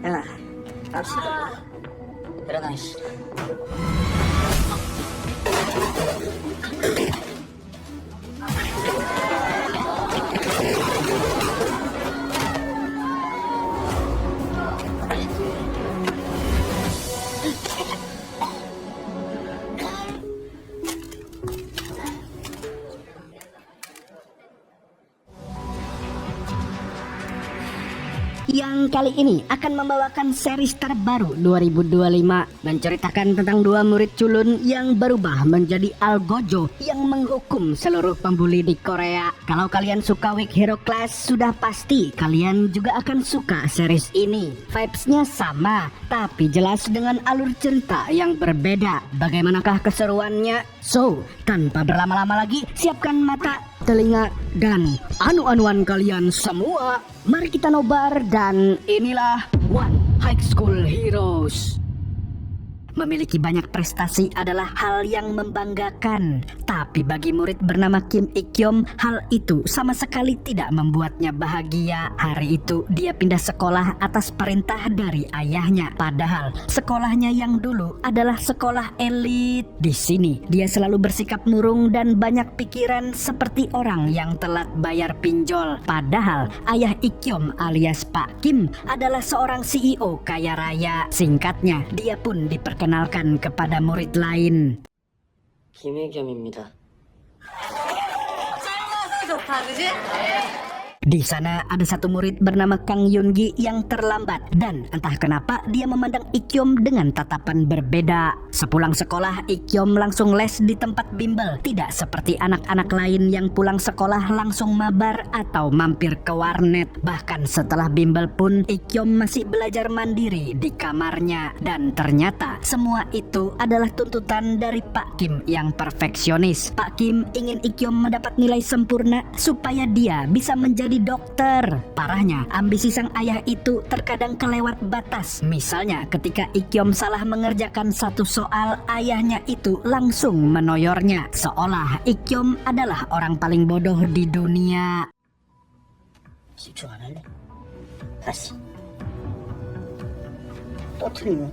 Ela, Paradise. Yang kali ini akan membawakan series terbaru 2025 menceritakan tentang dua murid culun yang berubah menjadi algojo yang menghukum seluruh pembuli di Korea. Kalau kalian suka Weak Hero Class, sudah pasti kalian juga akan suka series ini. Vibes-nya sama, tapi jelas dengan alur cerita yang berbeda. Bagaimanakah keseruannya? So, tanpa berlama-lama lagi, siapkan mata, telinga, dan anu-anuan kalian semua. Mari kita nobar dan inilah One High School Heroes. Memiliki banyak prestasi adalah hal yang membanggakan, tapi bagi murid bernama Kim Ik-kyom, hal itu sama sekali tidak membuatnya bahagia. Hari itu dia pindah sekolah atas perintah dari ayahnya, padahal sekolahnya yang dulu adalah sekolah elit. Di sini dia selalu bersikap murung dan banyak pikiran seperti orang yang telat bayar pinjol. Padahal ayah Ik-kyom alias Pak Kim adalah seorang CEO kaya raya. Singkatnya, dia pun diperkenalkan kepada murid lain. 김혜겸입니다. Di sana ada satu murid bernama Kang Yoongi yang terlambat dan entah kenapa dia memandang Ik-kyom dengan tatapan berbeda. Sepulang sekolah, Ik-kyom langsung les di tempat bimbel, tidak seperti anak-anak lain yang pulang sekolah langsung mabar atau mampir ke warnet. Bahkan setelah bimbel pun Ik-kyom masih belajar mandiri di kamarnya, dan ternyata semua itu adalah tuntutan dari Pak Kim yang perfeksionis. Pak Kim ingin Ik-kyom mendapat nilai sempurna supaya dia bisa menjadi dokter. Parahnya, ambisi sang ayah itu terkadang kelewat batas. Misalnya ketika Ik-kyom salah mengerjakan satu soal, ayahnya itu langsung menoyornya, seolah Ik-kyom adalah orang paling bodoh di dunia. 집중 안 할래? 다시. 또 틀리면.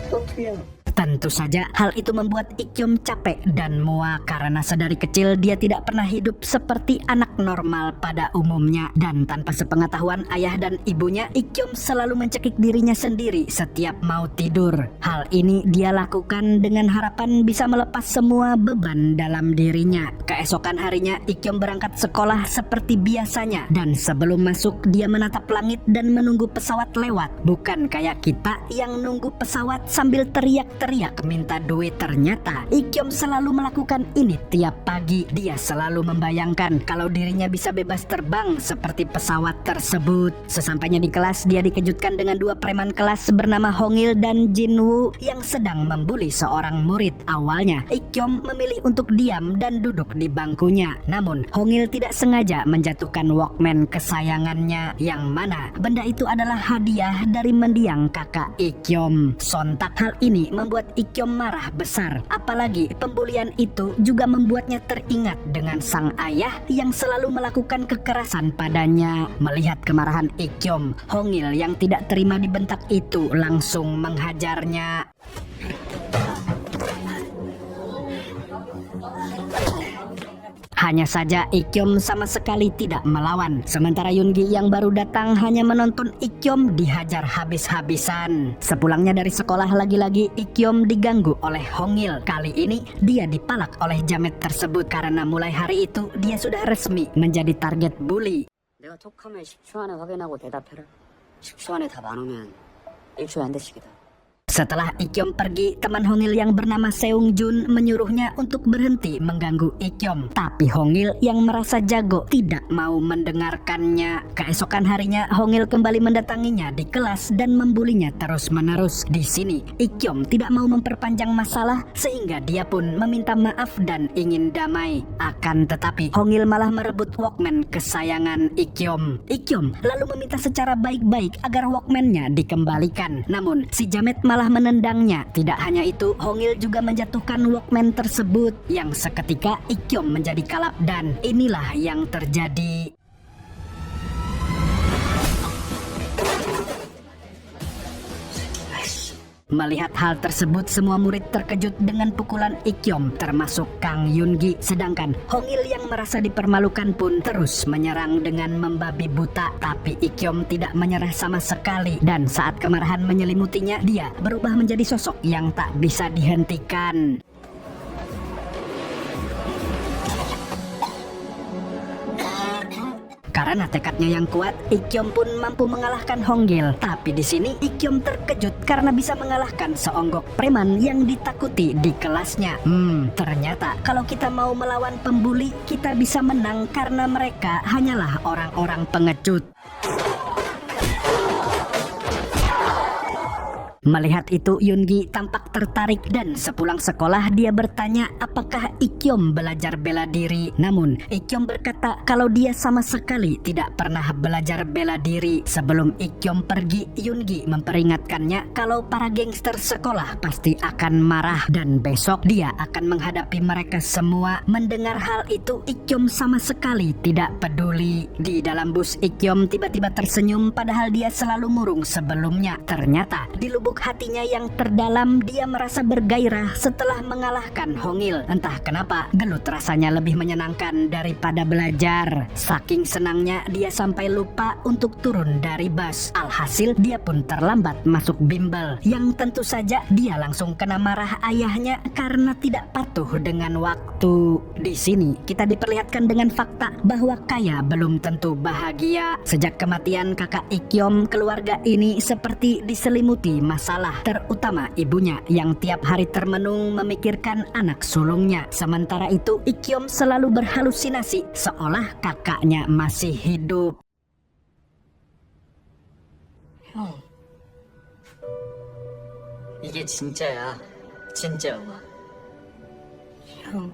또 틀려. Tentu saja hal itu membuat Ik-kyom capek dan muak karena sedari kecil dia tidak pernah hidup seperti anak normal pada umumnya, dan tanpa sepengetahuan ayah dan ibunya, Ik-kyom selalu mencekik dirinya sendiri setiap mau tidur. Hal ini dia lakukan dengan harapan bisa melepas semua beban dalam dirinya. Keesokan harinya Ik-kyom berangkat sekolah seperti biasanya, dan sebelum masuk dia menatap langit dan menunggu pesawat lewat. Bukan kayak kita yang nunggu pesawat sambil teriak-teriak minta duit. Ternyata Ik-kyom selalu melakukan ini tiap pagi. Dia selalu membayangkan kalau dirinya bisa bebas terbang seperti pesawat tersebut. Sesampainya di kelas, dia dikejutkan dengan dua preman kelas bernama Hongil dan Jinwoo yang sedang membuli seorang murid. Awalnya Ik-kyom memilih untuk diam dan duduk di bangkunya, namun Hongil tidak sengaja menjatuhkan Walkman kesayangannya, yang mana benda itu adalah hadiah dari mendiang kakak Ik-kyom. Sontak hal ini membuat Ik-kyom marah besar. Apalagi pembulian itu juga membuatnya teringat dengan sang ayah yang selalu melakukan kekerasan padanya. Melihat kemarahan Ik-kyom, Hongil yang tidak terima dibentak itu langsung menghajarnya. Hanya saja Ik-kyom sama sekali tidak melawan. Sementara Yoongi yang baru datang hanya menonton Ik-kyom dihajar habis-habisan. Sepulangnya dari sekolah, lagi-lagi Ik-kyom diganggu oleh Hongil. Kali ini dia dipalak oleh jamet tersebut karena mulai hari itu dia sudah resmi menjadi target bully. 내가 톡하면 10초 안에 확인하고 대답해라. 10초 안에 답 안 오면 1초 안 되시겠다. Setelah Ik-kyom pergi, teman Hongil yang bernama Seung Jun menyuruhnya untuk berhenti mengganggu Ik-kyom. Tapi Hongil yang merasa jago tidak mau mendengarkannya. Keesokan harinya, Hongil kembali mendatanginya di kelas dan membulinya terus-menerus. Di sini, Ik-kyom tidak mau memperpanjang masalah sehingga dia pun meminta maaf dan ingin damai. Akan tetapi, Hongil malah merebut Walkman kesayangan Ik-kyom. Ik-kyom lalu meminta secara baik-baik agar Walkman-nya dikembalikan. Namun, si jamet malah seolah menendangnya. Tidak hanya itu, Hongil juga menjatuhkan Walkman tersebut yang seketika Ikyom menjadi kalap dan inilah yang terjadi. Melihat hal tersebut, semua murid terkejut dengan pukulan Ikyom, termasuk Kang Yoongi. Sedangkan Hongil yang merasa dipermalukan pun terus menyerang dengan membabi buta. Tapi Ikyom tidak menyerah sama sekali. Dan saat kemarahan menyelimutinya, dia berubah menjadi sosok yang tak bisa dihentikan. Karena tekadnya yang kuat, Ikyom pun mampu mengalahkan Hongil. Tapi di sini Ikyom terkejut karena bisa mengalahkan seonggok preman yang ditakuti di kelasnya. Ternyata kalau kita mau melawan pembuli, kita bisa menang karena mereka hanyalah orang-orang pengecut. Melihat itu, Yoongi tampak tertarik dan sepulang sekolah dia bertanya apakah Ikyom belajar bela diri. Namun Ikyom berkata kalau dia sama sekali tidak pernah belajar bela diri. Sebelum Ikyom pergi, Yoongi memperingatkannya kalau para gangster sekolah pasti akan marah dan besok dia akan menghadapi mereka semua. Mendengar hal itu, Ikyom sama sekali tidak peduli. Di dalam bus, Ikyom tiba-tiba tersenyum padahal dia selalu murung sebelumnya. Ternyata di lubuk hatinya yang terdalam dia merasa bergairah setelah mengalahkan Hongil. Entah kenapa gelut rasanya lebih menyenangkan daripada belajar. Saking senangnya dia sampai lupa untuk turun dari bus. Alhasil dia pun terlambat masuk bimbel, yang tentu saja dia langsung kena marah ayahnya karena tidak patuh dengan waktu. Di sini kita diperlihatkan dengan fakta bahwa kaya belum tentu bahagia. Sejak kematian kakak Ikyom, keluarga ini seperti diselimuti masalah, terutama ibunya yang tiap hari termenung memikirkan anak sulungnya. Sementara itu Ikyom selalu berhalusinasi seolah kakaknya masih hidup. 형, 이게 진짜야. 진짜 영화. 형.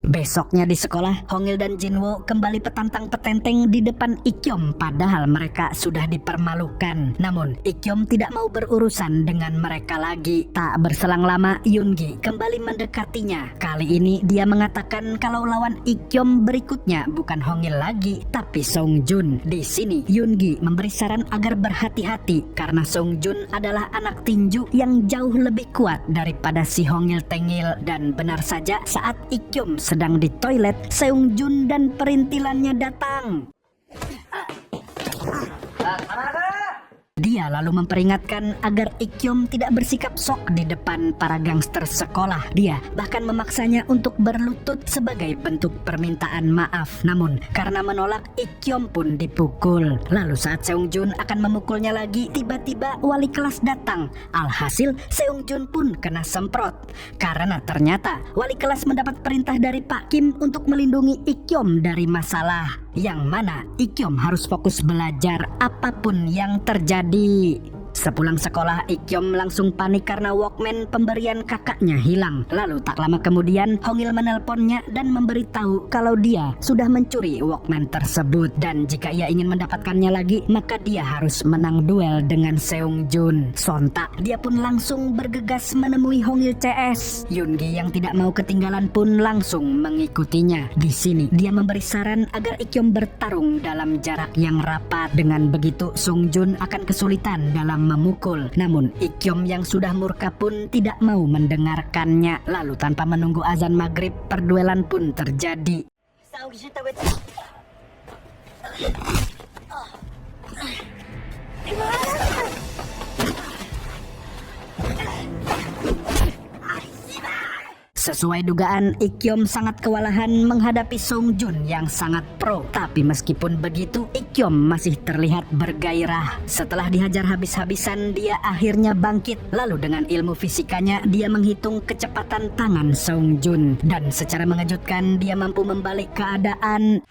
Besoknya di sekolah, Hongil dan Jinwo kembali petantang petenteng di depan Ikyom padahal mereka sudah dipermalukan. Namun Ikyom tidak mau berurusan dengan mereka lagi. Tak berselang lama, Yoongi kembali mendekatinya. Kali ini dia mengatakan kalau lawan Ikyom berikutnya bukan Hongil lagi, tapi Songjun. Di sini Yoongi memberi saran agar berhati-hati karena Songjun adalah anak tinju yang jauh lebih kuat daripada si Hongil tengil. Dan benar saja, saat Ikyom sedang di toilet, Seungjun dan perintilannya datang. Dia lalu memperingatkan agar Ikyom tidak bersikap sok di depan para gangster sekolah. Dia bahkan memaksanya untuk berlutut sebagai bentuk permintaan maaf. Namun karena menolak, Ikyom pun dipukul. Lalu saat Seungjun akan memukulnya lagi, tiba-tiba wali kelas datang. Alhasil Seungjun pun kena semprot. Karena ternyata wali kelas mendapat perintah dari Pak Kim untuk melindungi Ikyom dari masalah, yang mana Ikyom harus fokus belajar apapun yang terjadi. Sepulang sekolah, Ikyom langsung panik karena Walkman pemberian kakaknya hilang. Lalu tak lama kemudian Hongil menelponnya dan memberitahu kalau dia sudah mencuri Walkman tersebut, dan jika ia ingin mendapatkannya lagi maka dia harus menang duel dengan Seungjun. Sontak dia pun langsung bergegas menemui Hongil CS. Yoongi yang tidak mau ketinggalan pun langsung mengikutinya. Di sini dia memberi saran agar Ikyom bertarung dalam jarak yang rapat. Dengan begitu Songjun akan kesulitan dalam memukul. Namun Ikyom yang sudah murka pun tidak mau mendengarkannya. Lalu tanpa menunggu azan maghrib, perduelan pun terjadi. Sesuai dugaan, Ikyom sangat kewalahan menghadapi Songjun yang sangat pro. Tapi meskipun begitu, Ikyom masih terlihat bergairah. Setelah dihajar habis-habisan, dia akhirnya bangkit. Lalu dengan ilmu fisikanya, dia menghitung kecepatan tangan Songjun. Dan secara mengejutkan, dia mampu membalik keadaan.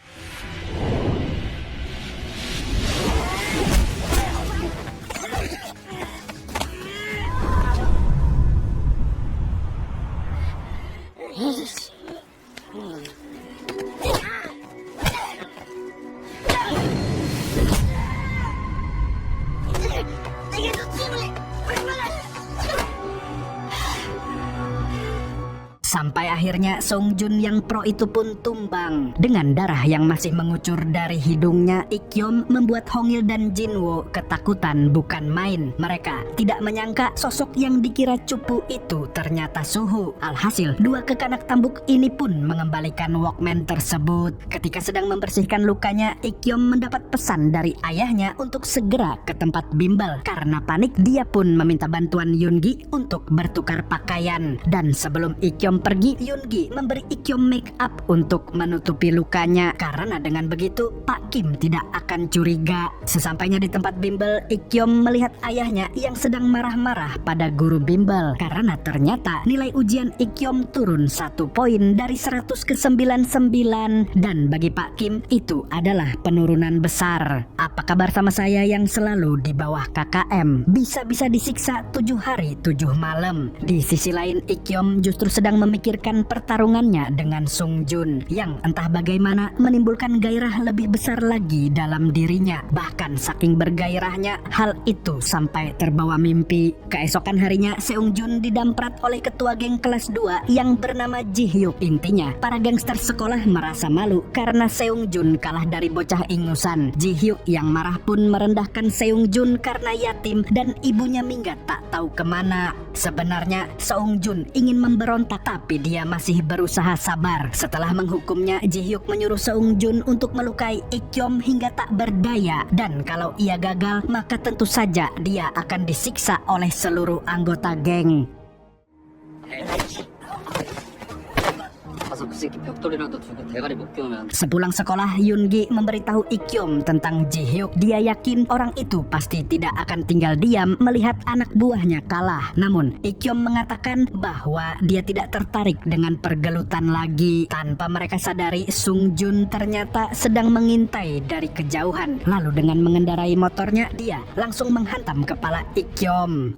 Sampai akhirnya Song Jun yang pro itu pun tumbang. Dengan darah yang masih mengucur dari hidungnya, Ik-yom membuat Hong-il dan Jin-woo ketakutan bukan main. Mereka tidak menyangka sosok yang dikira cupu itu ternyata Suhu. Alhasil, dua kekanak tambuk ini pun mengembalikan Walkman tersebut. Ketika sedang membersihkan lukanya, Ik-yom mendapat pesan dari ayahnya untuk segera ke tempat bimbel. Karena panik, dia pun meminta bantuan Yoon-gi untuk bertukar pakaian. Dan sebelum Ik-yom pergi, Yoon-gi memberi Ik-yom make up untuk menutupi lukanya. Karena dengan begitu, Pak Kim tidak akan curiga. Sesampainya di tempat bimbel, Ik-yom melihat ayahnya yang sedang marah-marah pada guru bimbel. Karena ternyata nilai ujian Ik-yom turun 1 poin dari 100 ke 99. Dan bagi Pak Kim, itu adalah penurunan besar. Apa kabar sama saya yang selalu di bawah KKM? Bisa-bisa disiksa 7 hari 7 malam. Di sisi lain, Ik-yom justru sedang memikirkan pertarungannya dengan Sung Jun yang entah bagaimana menimbulkan gairah lebih besar lagi dalam dirinya. Bahkan saking bergairahnya, hal itu sampai terbawa mimpi. Keesokan harinya, Seung Jun didamprat oleh ketua geng kelas 2 yang bernama Ji Hyuk. Intinya, para gangster sekolah merasa malu karena Seung Jun kalah dari bocah ingusan. Ji Hyuk yang marah pun merendahkan Seung Jun karena yatim dan ibunya minggat tak tahu kemana. Sebenarnya Seung Jun ingin memberontak tapi dia masih berusaha sabar. Setelah menghukumnya, Ji Hyuk menyuruh Seung Jun untuk melukai Ik-yom hingga tak berdaya. Dan kalau ia gagal, maka tentu saja dia akan disiksa oleh seluruh anggota geng. Sepulang sekolah, Yoon-gi memberitahu Ik-yom tentang Ji Hyuk. Dia yakin orang itu pasti tidak akan tinggal diam melihat anak buahnya kalah. Namun, Ik-yom mengatakan bahwa dia tidak tertarik dengan pergelutan lagi. Tanpa mereka sadari, Sung Jun ternyata sedang mengintai dari kejauhan. Lalu dengan mengendarai motornya, dia langsung menghantam kepala Ik-yom.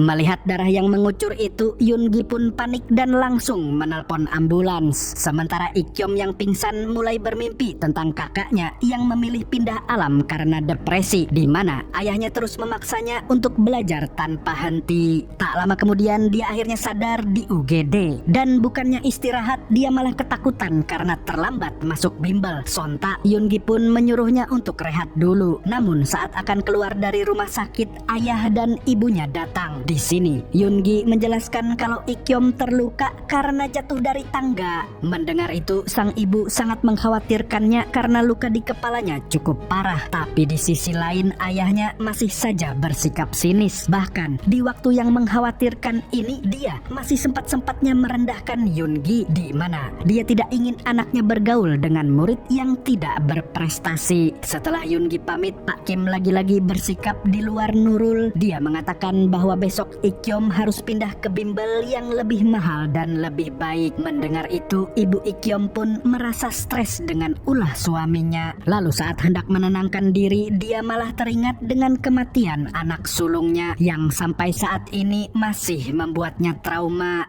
Melihat darah yang mengucur itu, Yoon-gi pun panik dan langsung menelpon ambulans. Sementara Ik-yom yang pingsan mulai bermimpi tentang kakaknya yang memilih pindah alam karena depresi, di mana ayahnya terus memaksanya untuk belajar tanpa henti. Tak lama kemudian dia akhirnya sadar di UGD, dan bukannya istirahat, dia malah ketakutan karena terlambat masuk bimbel. Sontak Yoon-gi pun menyuruhnya untuk rehat dulu. Namun saat akan keluar dari rumah sakit, ayah dan ibunya datang. Di sini, Yoon-gi menjelaskan kalau Ik-yom terluka karena jatuh dari tangga. Mendengar itu, sang ibu sangat mengkhawatirkannya karena luka di kepalanya cukup parah. Tapi di sisi lain, ayahnya masih saja bersikap sinis. Bahkan, di waktu yang mengkhawatirkan ini, dia masih sempat-sempatnya merendahkan Yoon-gi, di mana dia tidak ingin anaknya bergaul dengan murid yang tidak berprestasi. Setelah Yoon-gi pamit, Pak Kim lagi-lagi bersikap di luar Nurul. Dia mengatakan bahwa besok Ik-yom harus pindah ke bimbel yang lebih mahal dan lebih baik. Mendengar itu, ibu Ik-yom pun merasa stres dengan ulah suaminya. Lalu saat hendak menenangkan diri, dia malah teringat dengan kematian anak sulungnya yang sampai saat ini masih membuatnya trauma.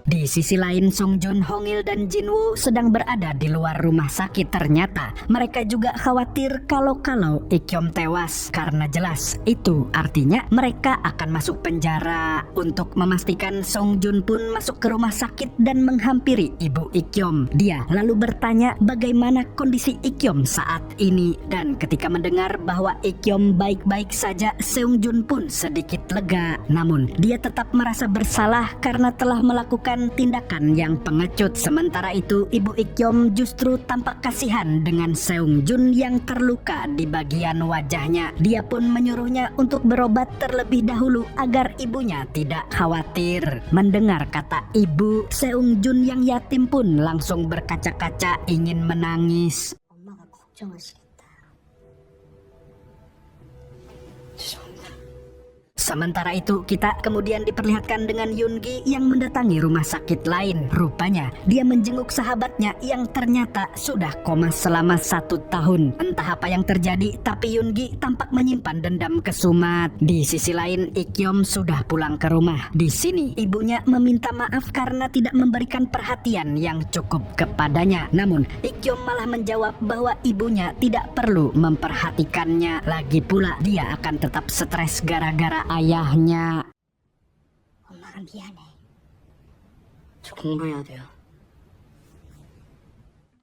Di sisi lain, Sung Jun, Hong-il, dan Jin-woo sedang berada di luar rumah sakit. Ternyata mereka juga khawatir kalau Ik-yom tewas, karena jelas itu artinya mereka akan masuk penjara. Untuk memastikan, Sung Jun pun masuk ke rumah sakit dan menghampiri ibu Ik-yom. Dia lalu bertanya bagaimana kondisi Ik-yom saat ini, dan ketika mendengar bahwa Ik-yom baik-baik saja, Seung Jun pun sedikit lega. Namun dia tetap merasa bersalah karena telah melakukan tindakan yang pengecut. Sementara itu, ibu Ik-yom justru tampak kasihan dengan Seung Jun yang terluka di bagian wajahnya. Dia pun menyuruhnya untuk berobat terlebih dahulu agar ibunya tidak khawatir. Mendengar kata ibu, Seung Jun yang yatim pun langsung berkaca-kaca ingin menangis. 엄마가 걱정하시겠다. 죄송합니다. Sementara itu kita kemudian diperlihatkan dengan Yoongi yang mendatangi rumah sakit lain. Rupanya dia menjenguk sahabatnya yang ternyata sudah koma selama 1 tahun. Entah apa yang terjadi, tapi Yoongi tampak menyimpan dendam kesumat. Di sisi lain, Ikyom sudah pulang ke rumah. Di sini ibunya meminta maaf karena tidak memberikan perhatian yang cukup kepadanya. Namun Ikyom malah menjawab bahwa ibunya tidak perlu memperhatikannya. Lagi pula dia akan tetap stres gara-gara ayahnya. 엄마가 미안해. 저 공부해야 돼요.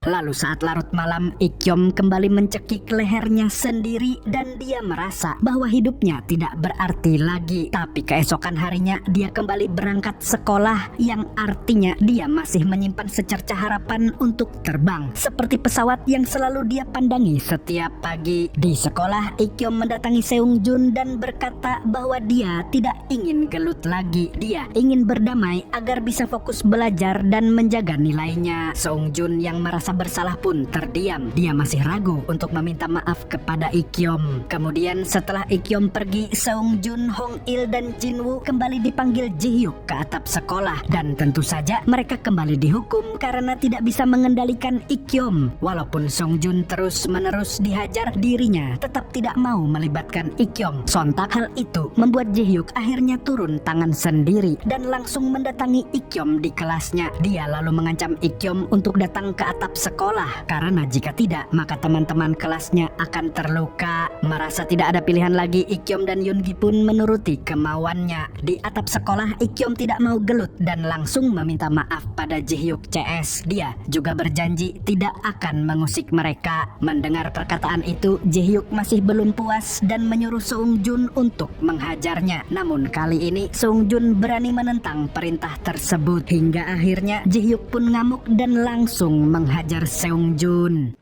Lalu saat larut malam, Ikyom kembali mencekik lehernya sendiri dan dia merasa bahwa hidupnya tidak berarti lagi. Tapi keesokan harinya dia kembali berangkat sekolah yang artinya dia masih menyimpan secercah harapan untuk terbang. Seperti pesawat yang selalu dia pandangi setiap pagi. Di sekolah, Ikyom mendatangi Seungjun dan berkata bahwa dia tidak ingin gelut lagi. Dia ingin berdamai agar bisa fokus belajar dan menjaga nilainya. Seungjun yang merasa bersalah pun terdiam. Dia masih ragu untuk meminta maaf kepada Ikyom. Kemudian setelah Ikyom pergi, Seungjun, Hong-il dan Jinwoo kembali dipanggil Ji-hyuk ke atap sekolah. Dan tentu saja mereka kembali dihukum karena tidak bisa mengendalikan Ikyom. Walaupun Seungjun terus-menerus dihajar, dirinya tetap tidak mau melibatkan Ikyom. Sontak hal itu membuat Ji-hyuk akhirnya turun tangan sendiri dan langsung mendatangi Ikyom di kelasnya. Dia lalu mengancam Ikyom untuk datang ke atap sekolah karena jika tidak maka teman-teman kelasnya akan terluka. Merasa tidak ada pilihan lagi, Ikyom dan Yoongi pun menuruti kemauannya. Di atap sekolah, Ikyom tidak mau gelut dan langsung meminta maaf pada Ji-hyuk CS. Dia juga berjanji tidak akan mengusik mereka. Mendengar perkataan itu, Ji-hyuk masih belum puas dan menyuruh Seungjun untuk menghajarnya. Namun kali ini Seungjun berani menentang perintah tersebut hingga akhirnya Ji-hyuk pun ngamuk dan langsung menghajar Seungjun.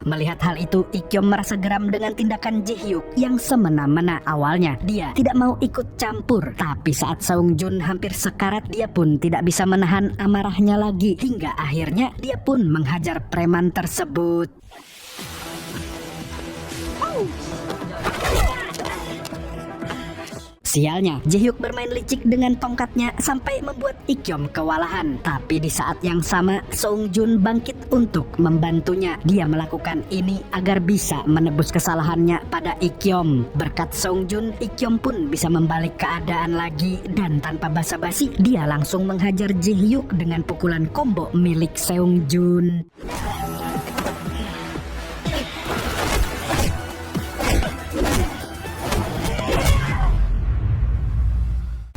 Melihat hal itu, Ikyom merasa geram dengan tindakan Ji-hyuk yang semena-mena. Awalnya dia tidak mau ikut campur, tapi saat Seungjun hampir sekarat, dia pun tidak bisa menahan amarahnya lagi. Hingga akhirnya dia pun menghajar preman tersebut. Sialnya, Ji-hyuk bermain licik dengan tongkatnya sampai membuat Ikyom kewalahan. Tapi di saat yang sama, Seungjun bangkit untuk membantunya. Dia melakukan ini agar bisa menebus kesalahannya pada Ikyom. Berkat Seungjun, Ikyom pun bisa membalik keadaan lagi. Dan tanpa basa-basi, dia langsung menghajar Ji-hyuk dengan pukulan combo milik Seungjun.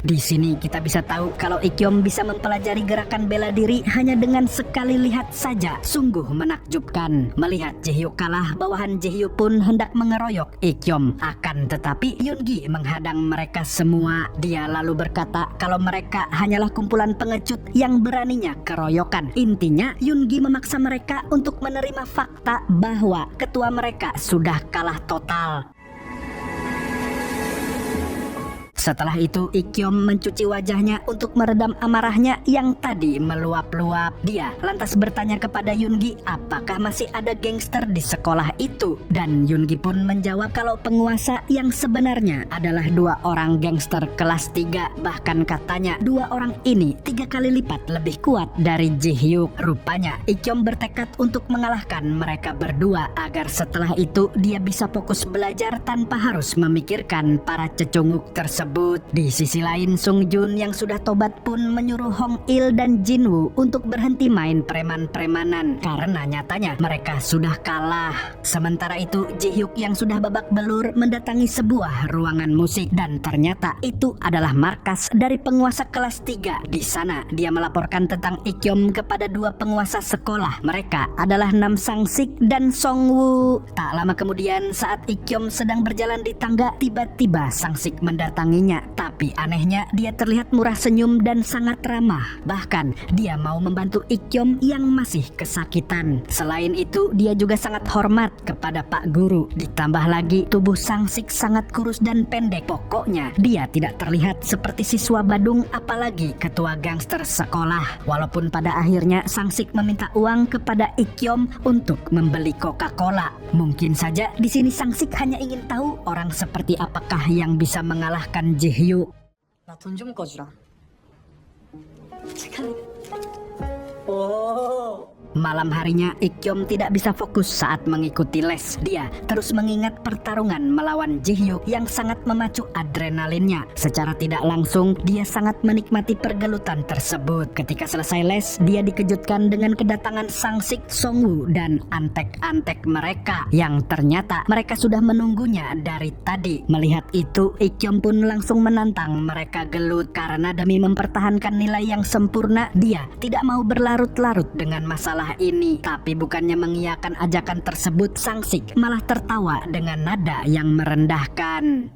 Di sini kita bisa tahu kalau Ikyom bisa mempelajari gerakan bela diri hanya dengan sekali lihat saja. Sungguh menakjubkan. Melihat Ji-hyuk kalah, bawahan Ji-hyuk pun hendak mengeroyok Ikyom. Akan tetapi Yoongi menghadang mereka semua. Dia lalu berkata kalau mereka hanyalah kumpulan pengecut yang beraninya keroyokan. Intinya Yoongi memaksa mereka untuk menerima fakta bahwa ketua mereka sudah kalah total. Setelah itu, Ikyom mencuci wajahnya untuk meredam amarahnya yang tadi meluap-luap. Dia lantas bertanya kepada Yoongi apakah masih ada gangster di sekolah itu. Dan Yoongi pun menjawab kalau penguasa yang sebenarnya adalah 2 orang gangster kelas 3. Bahkan katanya 2 orang ini 3 kali lipat lebih kuat dari Ji-hyuk. Rupanya Ikyom bertekad untuk mengalahkan mereka berdua agar setelah itu dia bisa fokus belajar tanpa harus memikirkan para cecunguk tersebut. Di sisi lain, Seungjun yang sudah tobat pun menyuruh Hong-il dan Jinwoo untuk berhenti main preman-premanan karena nyatanya mereka sudah kalah. Sementara itu, Ji-hyuk yang sudah babak belur mendatangi sebuah ruangan musik dan ternyata itu adalah markas dari penguasa kelas 3. Di sana dia melaporkan tentang Ikyom kepada 2 penguasa sekolah. Mereka adalah Nam Sang-sik dan Song-woo. Tak lama kemudian saat Ikyom sedang berjalan di tangga, tiba-tiba Sang-sik mendatangi mendatanginya. Tapi anehnya dia terlihat murah senyum dan sangat ramah. Bahkan dia mau membantu Ikyom yang masih kesakitan. Selain itu dia juga sangat hormat kepada Pak Guru. Ditambah lagi tubuh Sangsik sangat kurus dan pendek. Pokoknya dia tidak terlihat seperti siswa Badung apalagi ketua gangster sekolah. Walaupun pada akhirnya Sangsik meminta uang kepada Ikyom untuk membeli Coca-Cola. Mungkin saja di sini Sangsik hanya ingin tahu orang seperti apakah yang bisa mengalahkan Ji-hyo. 나 돈 좀 꺼주라. Malam harinya Ikyom tidak bisa fokus saat mengikuti les. Dia terus mengingat pertarungan melawan Ji-hyo yang sangat memacu adrenalinnya. Secara tidak langsung dia sangat menikmati pergelutan tersebut. Ketika selesai les, dia dikejutkan dengan kedatangan Sangsik, Songwoo dan antek-antek mereka yang ternyata mereka sudah menunggunya dari tadi. Melihat itu, Ikyom pun langsung menantang mereka gelut karena demi mempertahankan nilai yang sempurna, dia tidak mau berlarut-larut dengan masalah ini. Tapi bukannya mengiyakan ajakan tersebut, Sangsik malah tertawa dengan nada yang merendahkan.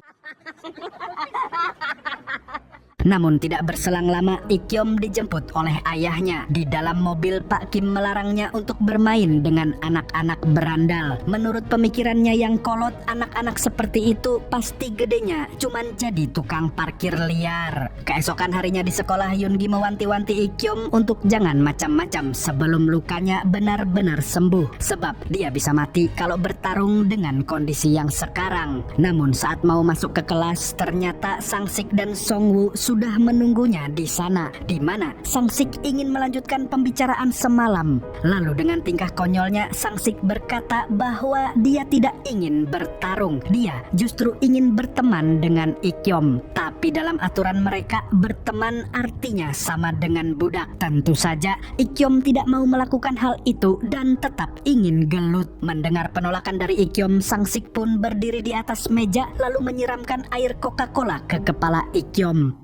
Namun tidak berselang lama Ikyom dijemput oleh ayahnya. Di dalam mobil Pak Kim melarangnya untuk bermain dengan anak-anak berandal. Menurut pemikirannya yang kolot, anak-anak seperti itu pasti gedenya cuman jadi tukang parkir liar. Keesokan harinya di sekolah, Yoongi mewanti-wanti Ikyom untuk jangan macam-macam sebelum lukanya benar-benar sembuh. Sebab dia bisa mati kalau bertarung dengan kondisi yang sekarang. Namun saat mau masuk ke kelas, ternyata Sangsik dan Songwoo sudah menunggunya di sana, di mana Sangsik ingin melanjutkan pembicaraan semalam. Lalu dengan tingkah konyolnya, Sangsik berkata bahwa dia tidak ingin bertarung. Dia justru ingin berteman dengan Ikyom. Tapi dalam aturan mereka, berteman artinya sama dengan budak. Tentu saja Ikyom tidak mau melakukan hal itu dan tetap ingin gelut. Mendengar penolakan dari Ikyom, Sangsik pun berdiri di atas meja lalu menyiramkan air Coca-Cola ke kepala Ikyom.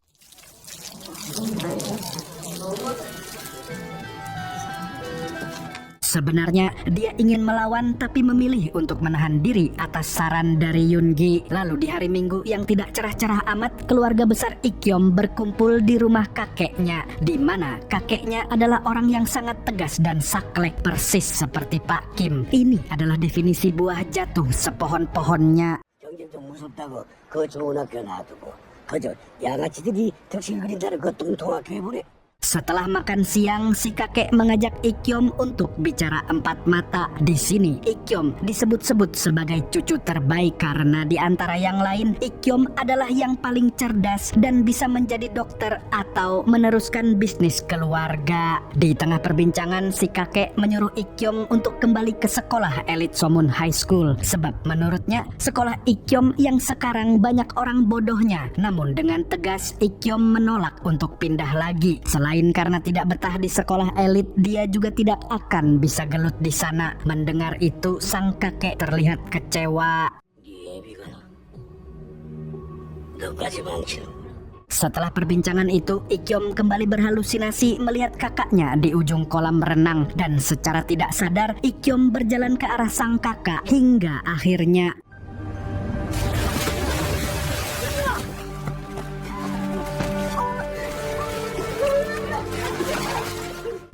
Sebenarnya dia ingin melawan tapi memilih untuk menahan diri atas saran dari Yoongi. Lalu di hari Minggu yang tidak cerah-cerah amat, keluarga besar Ikyom berkumpul di rumah kakeknya, di mana kakeknya adalah orang yang sangat tegas dan saklek persis seperti Pak Kim. Ini adalah definisi buah jatuh sepohon-pohonnya. 경쟁 좀 무섭다고 그 좋은 학교 놔두고 그저 양아치들이 덕심 그린다는 그 뚱뚱하게 해버려. Setelah makan siang, si kakek mengajak Ikyom untuk bicara empat mata. Di sini, Ikyom disebut-sebut sebagai cucu terbaik karena di antara yang lain, Ikyom adalah yang paling cerdas dan bisa menjadi dokter atau meneruskan bisnis keluarga. Di tengah perbincangan, si kakek menyuruh Ikyom untuk kembali ke sekolah elit Somun High School. Sebab menurutnya, sekolah Ikyom yang sekarang banyak orang bodohnya. Namun dengan tegas, Ikyom menolak untuk pindah lagi. Selain karena tidak betah di sekolah elit, dia juga tidak akan bisa gelut di sana. Mendengar itu, sang kakek terlihat kecewa. Setelah perbincangan itu, Ikyom kembali berhalusinasi melihat kakaknya di ujung kolam renang. Dan secara tidak sadar, Ikyom berjalan ke arah sang kakak hingga akhirnya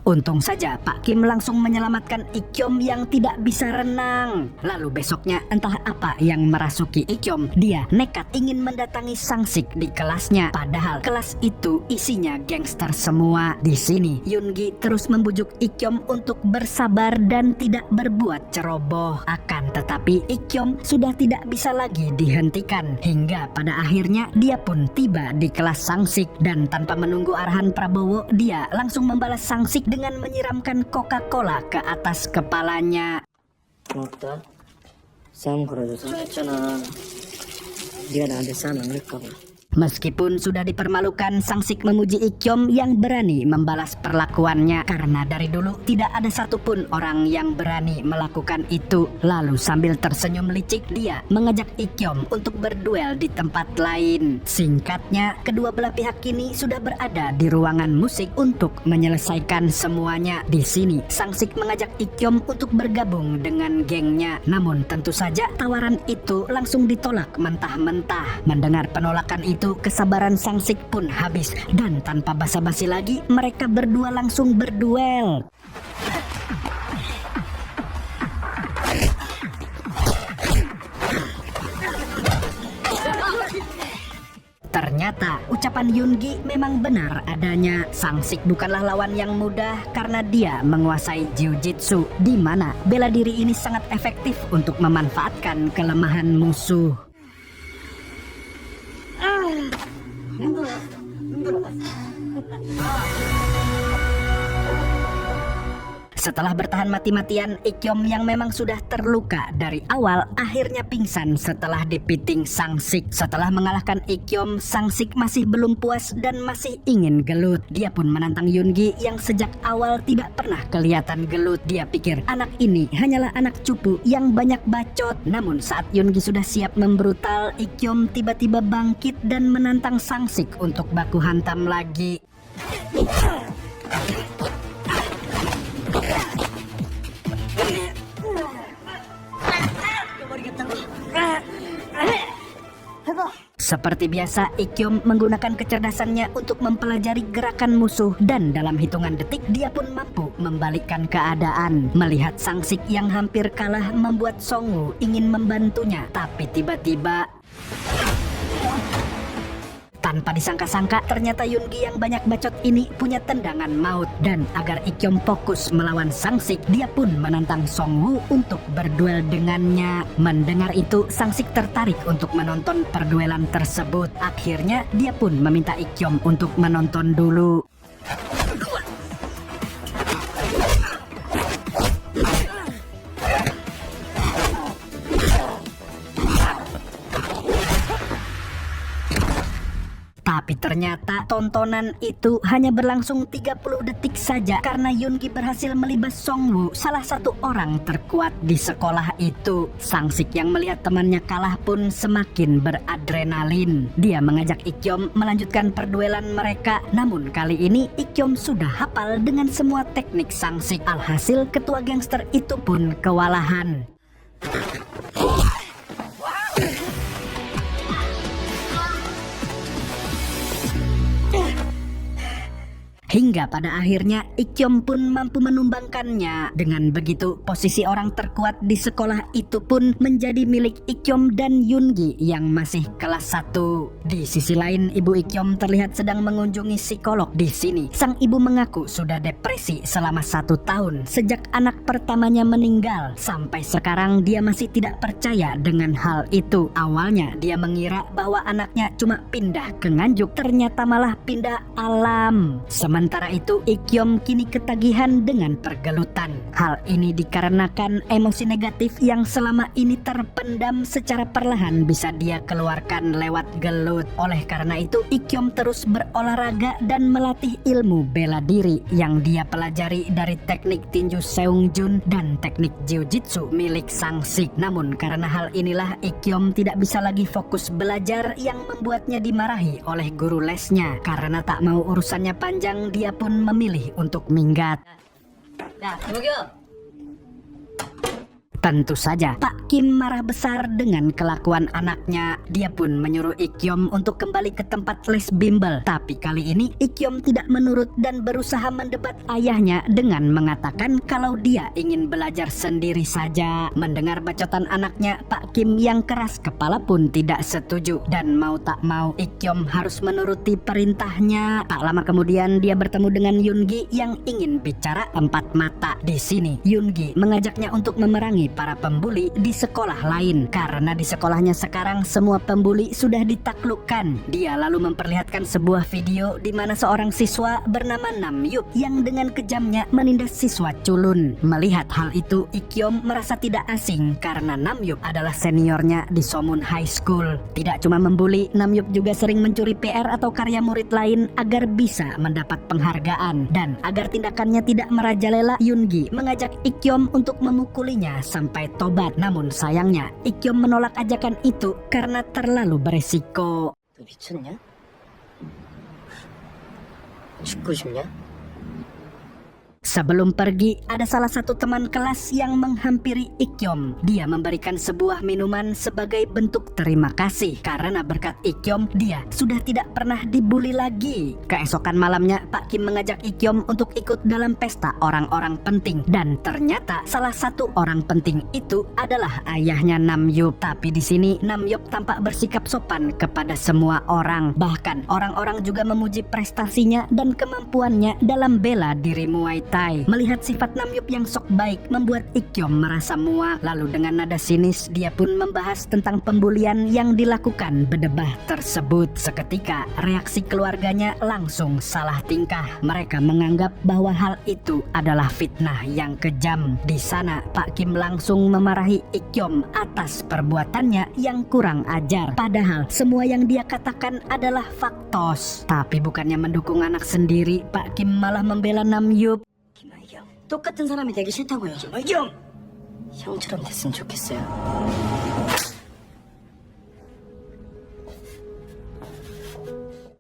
untung saja Pak Kim langsung menyelamatkan Ikyom yang tidak bisa renang. Lalu besoknya entah apa yang merasuki Ikyom. Dia nekat ingin mendatangi Sangsik di kelasnya. Padahal kelas itu isinya gangster semua. Di sini Yoongi terus membujuk Ikyom untuk bersabar dan tidak berbuat ceroboh. Akan tetapi Ikyom sudah tidak bisa lagi dihentikan. Hingga pada akhirnya dia pun tiba di kelas Sangsik. Dan tanpa menunggu arahan Prabowo, dia langsung membalas Sangsik dengan menyiramkan Coca-Cola ke atas kepalanya. 고맙다. 싸움 걸어줘서 했잖아. 네가 나한테 싸움 안 걸까봐. Meskipun sudah dipermalukan, Sangsik memuji Ikyom yang berani membalas perlakuannya karena dari dulu tidak ada satupun orang yang berani melakukan itu. Lalu sambil tersenyum licik, dia mengajak Ikyom untuk berduel di tempat lain. Singkatnya, kedua belah pihak kini sudah berada di ruangan musik untuk menyelesaikan semuanya. Di sini, Sangsik mengajak Ikyom untuk bergabung dengan gengnya. Namun tentu saja tawaran itu langsung ditolak mentah-mentah. Mendengar penolakan itu, itu kesabaran Sang-sik pun habis dan tanpa basa-basi lagi mereka berdua langsung berduel. Ternyata ucapan Yoongi memang benar adanya. Sang-sik bukanlah lawan yang mudah karena dia menguasai jiu-jitsu, di mana bela diri ini sangat efektif untuk memanfaatkan kelemahan musuh. Setelah bertahan mati-matian, Ikkyom yang memang sudah terluka dari awal akhirnya pingsan setelah dipiting Sang-sik. Setelah mengalahkan Ikkyom, Sang-sik masih belum puas dan masih ingin gelut. Dia pun menantang Yoongi yang sejak awal tidak pernah kelihatan gelut. Dia pikir anak ini hanyalah anak cupu yang banyak bacot. Namun saat Yoongi sudah siap membrutal, Ikkyom tiba-tiba bangkit dan menantang Sang-sik untuk baku hantam lagi. Seperti biasa, Ikkyom menggunakan kecerdasannya untuk mempelajari gerakan musuh dan dalam hitungan detik dia pun mampu membalikkan keadaan. Melihat Sang-sik yang hampir kalah membuat Songwoo ingin membantunya, tapi tiba-tiba tanpa disangka-sangka ternyata Yoongi yang banyak bacot ini punya tendangan maut, dan agar Ikkyom fokus melawan Sang-sik, dia pun menantang Songwoo untuk berduel dengannya. Mendengar itu, Sang-sik tertarik untuk menonton perduelan tersebut. Akhirnya dia pun meminta Ikkyom untuk menonton dulu. Tapi ternyata tontonan itu hanya berlangsung 30 detik saja karena Yoongi berhasil melibas Songwoo, salah satu orang terkuat di sekolah itu. Sang-sik yang melihat temannya kalah pun semakin beradrenalin. Dia mengajak Ikkyom melanjutkan perduelan mereka, namun kali ini Ikkyom sudah hafal dengan semua teknik Sang-sik. Alhasil ketua gangster itu pun kewalahan. Hingga pada akhirnya Ikkyom pun mampu menumbangkannya. Dengan begitu, posisi orang terkuat di sekolah itu pun menjadi milik Ikkyom dan Yoongi yang masih kelas 1. Di sisi lain, ibu Ikkyom terlihat sedang mengunjungi psikolog. Di sini, sang ibu mengaku sudah depresi selama 1 tahun sejak anak pertamanya meninggal. Sampai sekarang dia masih tidak percaya dengan hal itu. Awalnya dia mengira bahwa anaknya cuma pindah ke Nganjuk, ternyata malah pindah alam. Sementara itu, Ikkyom kini ketagihan dengan pergelutan. Hal ini dikarenakan emosi negatif yang selama ini terpendam secara perlahan bisa dia keluarkan lewat gelut. Oleh karena itu, Ikkyom terus berolahraga dan melatih ilmu bela diri yang dia pelajari dari teknik tinju Seungjun dan teknik jiu-jitsu milik Sang-sik. Namun karena hal inilah Ikkyom tidak bisa lagi fokus belajar yang membuatnya dimarahi oleh guru lesnya. Karena tak mau urusannya panjang, dia pun memilih untuk minggat. 야, 여기요. Tentu saja, Pak Kim marah besar dengan kelakuan anaknya. Dia pun menyuruh Ikkyom untuk kembali ke tempat les bimbel. Tapi kali ini Ikkyom tidak menurut dan berusaha mendebat ayahnya dengan mengatakan kalau dia ingin belajar sendiri saja. Mendengar bacotan anaknya, Pak Kim yang keras kepala pun tidak setuju. Dan mau tak mau, Ikkyom harus menuruti perintahnya. Tak lama kemudian dia bertemu dengan Yoongi yang ingin bicara empat mata. Di sini, Yoongi mengajaknya untuk memerangi para pembuli di sekolah lain karena di sekolahnya sekarang semua pembuli sudah ditaklukkan. Dia lalu memperlihatkan sebuah video di mana seorang siswa bernama Namyup yang dengan kejamnya menindas siswa culun. Melihat hal itu, Ikkyom merasa tidak asing karena Namyup adalah seniornya di Somun High School. Tidak cuma membuli, Namyup juga sering mencuri PR atau karya murid lain agar bisa mendapat penghargaan. Dan agar tindakannya tidak merajalela, Yoongi mengajak Ikkyom untuk memukulinya sampai tobat. Namun sayangnya Ikkyom menolak ajakan itu karena terlalu beresiko. 너 미쳤냐? 죽고 싶냐? Sebelum pergi, ada salah satu teman kelas yang menghampiri Ikyom. Dia memberikan sebuah minuman sebagai bentuk terima kasih karena berkat Ikyom dia sudah tidak pernah dibully lagi. Keesokan malamnya, Pak Kim mengajak Ikyom untuk ikut dalam pesta orang-orang penting, dan ternyata salah satu orang penting itu adalah ayahnya Namyup. Tapi di sini Namyup tampak bersikap sopan kepada semua orang. Bahkan orang-orang juga memuji prestasinya dan kemampuannya dalam bela diri Muay Thai. Melihat sifat Namyup yang sok baik membuat Ikyom merasa muak. Lalu dengan nada sinis dia pun membahas tentang pembulian yang dilakukan bedebah tersebut. Seketika reaksi keluarganya langsung salah tingkah. Mereka menganggap bahwa hal itu adalah fitnah yang kejam. Di sana Pak Kim langsung memarahi Ikyom atas perbuatannya yang kurang ajar. Padahal semua yang dia katakan adalah faktos. Tapi bukannya mendukung anak sendiri, Pak Kim malah membela Namyup. 똑같은 사람이 되기 싫다고요. 김학영! 형처럼 됐으면 좋겠어요.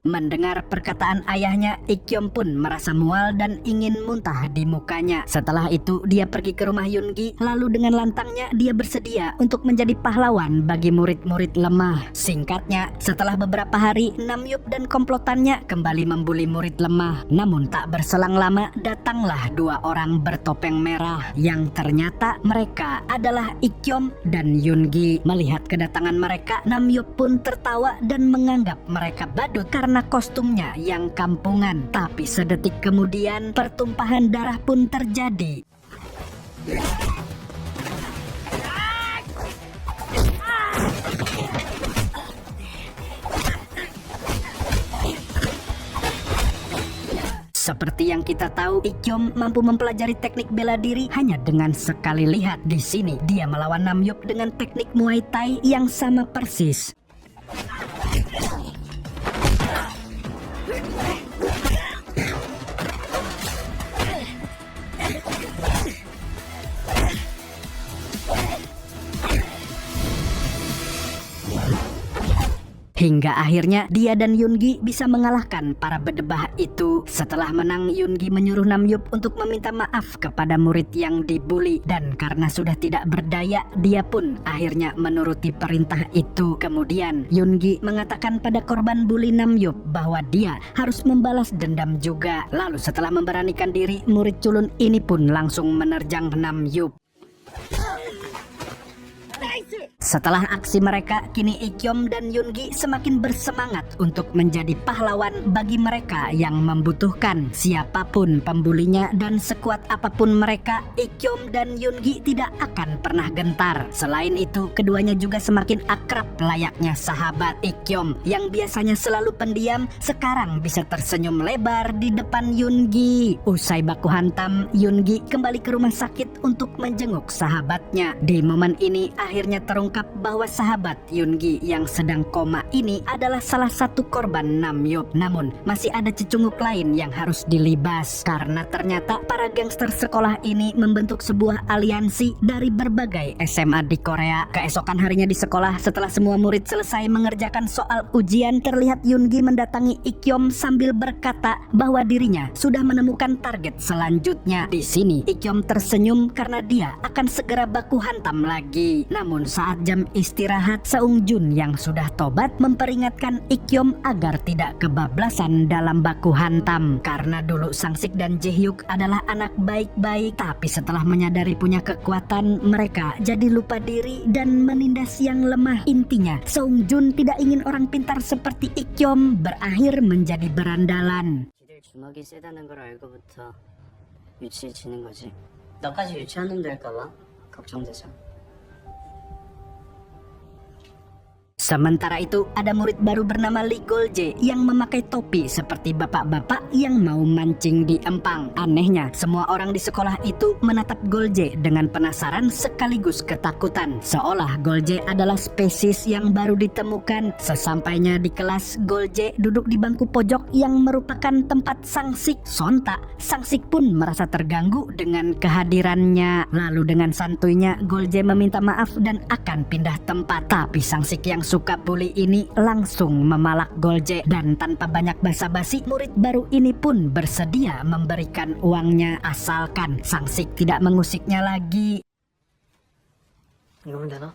Mendengar perkataan ayahnya, Ikyom pun merasa mual dan ingin muntah di mukanya. Setelah itu dia pergi ke rumah Yoongi, lalu dengan lantangnya dia bersedia untuk menjadi pahlawan bagi murid-murid lemah. Singkatnya, setelah beberapa hari Namyup dan komplotannya kembali membuli murid lemah. Namun tak berselang lama datanglah dua orang bertopeng merah yang ternyata mereka adalah Ikyom dan Yoongi. Melihat kedatangan mereka, Namyup pun tertawa dan menganggap mereka badut karena kostumnya yang kampungan. Tapi sedetik kemudian pertumpahan darah pun terjadi. Seperti yang kita tahu, Ikyom mampu mempelajari teknik bela diri hanya dengan sekali lihat. Di sini dia melawan Namyup dengan teknik Muay Thai yang sama persis. Hingga akhirnya dia dan Yoongi bisa mengalahkan para bedebah itu. Setelah menang, Yoongi menyuruh Namyup untuk meminta maaf kepada murid yang dibuli. Dan karena sudah tidak berdaya, dia pun akhirnya menuruti perintah itu. Kemudian Yoongi mengatakan pada korban bully Namyup bahwa dia harus membalas dendam juga. Lalu setelah memberanikan diri, murid culun ini pun langsung menerjang Namyup. Setelah aksi mereka, kini Ikyom dan Yoongi semakin bersemangat untuk menjadi pahlawan bagi mereka yang membutuhkan. Siapapun pembulinya dan sekuat apapun mereka, Ikyom dan Yoongi tidak akan pernah gentar. Selain itu, keduanya juga semakin akrab layaknya sahabat. Ikyom yang biasanya selalu pendiam, sekarang bisa tersenyum lebar di depan Yoongi. Usai baku hantam, Yoongi kembali ke rumah sakit untuk menjenguk sahabatnya. Di momen ini akhirnya terungkap bahwa sahabat Yoongi yang sedang koma ini adalah salah satu korban Namyup. Namun masih ada cecunguk lain yang harus dilibas, karena ternyata para gangster sekolah ini membentuk sebuah aliansi dari berbagai SMA di Korea. Keesokan harinya di sekolah, setelah semua murid selesai mengerjakan soal ujian, terlihat Yoongi mendatangi Ikyom sambil berkata bahwa dirinya sudah menemukan target selanjutnya. Di sini Ikyom tersenyum karena dia akan segera baku hantam lagi. Namun saat jam istirahat, Seung Jun yang sudah tobat memperingatkan Ikyom agar tidak kebablasan dalam baku hantam. Karena dulu Sangsik dan Jaehyuk adalah anak baik-baik, tapi setelah menyadari punya kekuatan, mereka jadi lupa diri dan menindas yang lemah. Intinya, Seung Jun tidak ingin orang pintar seperti Ikyom berakhir menjadi berandalan. 주먹이 세다는 걸 알고부터 유치해지는 거지. 너까지 유치한 놈 될까봐 걱정되죠. Sementara itu, ada murid baru bernama Lee Golje yang memakai topi seperti bapak-bapak yang mau mancing di empang. Anehnya, semua orang di sekolah itu menatap Golje dengan penasaran sekaligus ketakutan, seolah Golje adalah spesies yang baru ditemukan. Sesampainya di kelas, Golje duduk di bangku pojok yang merupakan tempat Sangsik. Sontak, Sangsik pun merasa terganggu dengan kehadirannya. Lalu dengan santuinya, Golje meminta maaf dan akan pindah tempat. Tapi Sangsik yang suka bully ini langsung memalak Golje, dan tanpa banyak basa-basi murid baru ini pun bersedia memberikan uangnya asalkan Sangsik tidak mengusiknya lagi. 이거면 되나?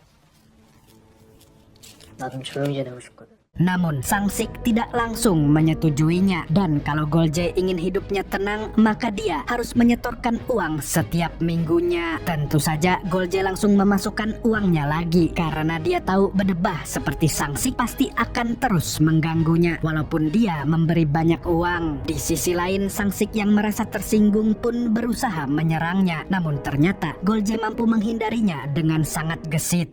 나 좀 조용히 지내고 싶거든. Namun Sangsik tidak langsung menyetujuinya, dan kalau Golje ingin hidupnya tenang maka dia harus menyetorkan uang setiap minggunya. Tentu saja Golje langsung memasukkan uangnya lagi karena dia tahu berdebah seperti Sangsik pasti akan terus mengganggunya walaupun dia memberi banyak uang. Di sisi lain Sangsik yang merasa tersinggung pun berusaha menyerangnya, namun ternyata Golje mampu menghindarinya dengan sangat gesit.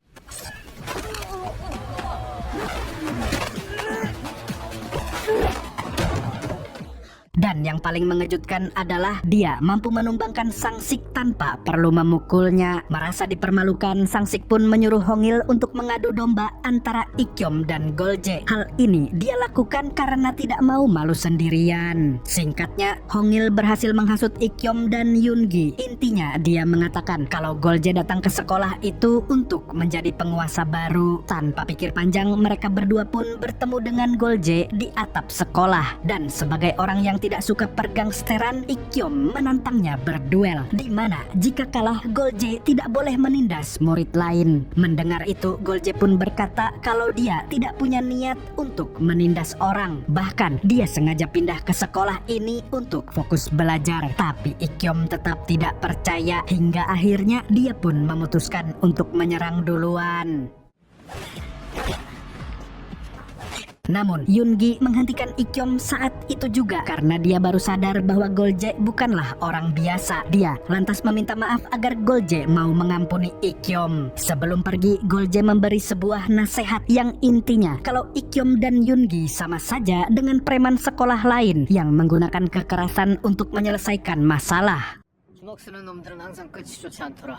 Dan yang paling mengejutkan adalah dia mampu menumbangkan Sangsik tanpa perlu memukulnya. Merasa dipermalukan, Sangsik pun menyuruh Hongil untuk mengadu domba antara Ikyom dan Golje. Hal ini dia lakukan karena tidak mau malu sendirian. Singkatnya, Hongil berhasil menghasut Ikyom dan Yoongi. Intinya dia mengatakan kalau Golje datang ke sekolah itu untuk menjadi penguasa baru. Tanpa pikir panjang, mereka berdua pun bertemu dengan Golje di atap sekolah. Dan sebagai orang yang tidak suka pergangsteran, Ikyom menantangnya berduel, di mana jika kalah Golje tidak boleh menindas murid lain. Mendengar itu, Golje pun berkata kalau dia tidak punya niat untuk menindas orang. Bahkan dia sengaja pindah ke sekolah ini untuk fokus belajar. Tapi Ikyom tetap tidak percaya hingga akhirnya dia pun memutuskan untuk menyerang duluan. Namun Yoongi menghentikan Ikyom saat itu juga karena dia baru sadar bahwa Golje bukanlah orang biasa. Dia lantas meminta maaf agar Golje mau mengampuni Ikyom. Sebelum pergi, Golje memberi sebuah nasihat yang intinya kalau Ikyom dan Yoongi sama saja dengan preman sekolah lain yang menggunakan kekerasan untuk menyelesaikan masalah. 주먹 쓰는 놈들은 항상 끝이 좋지 않더라.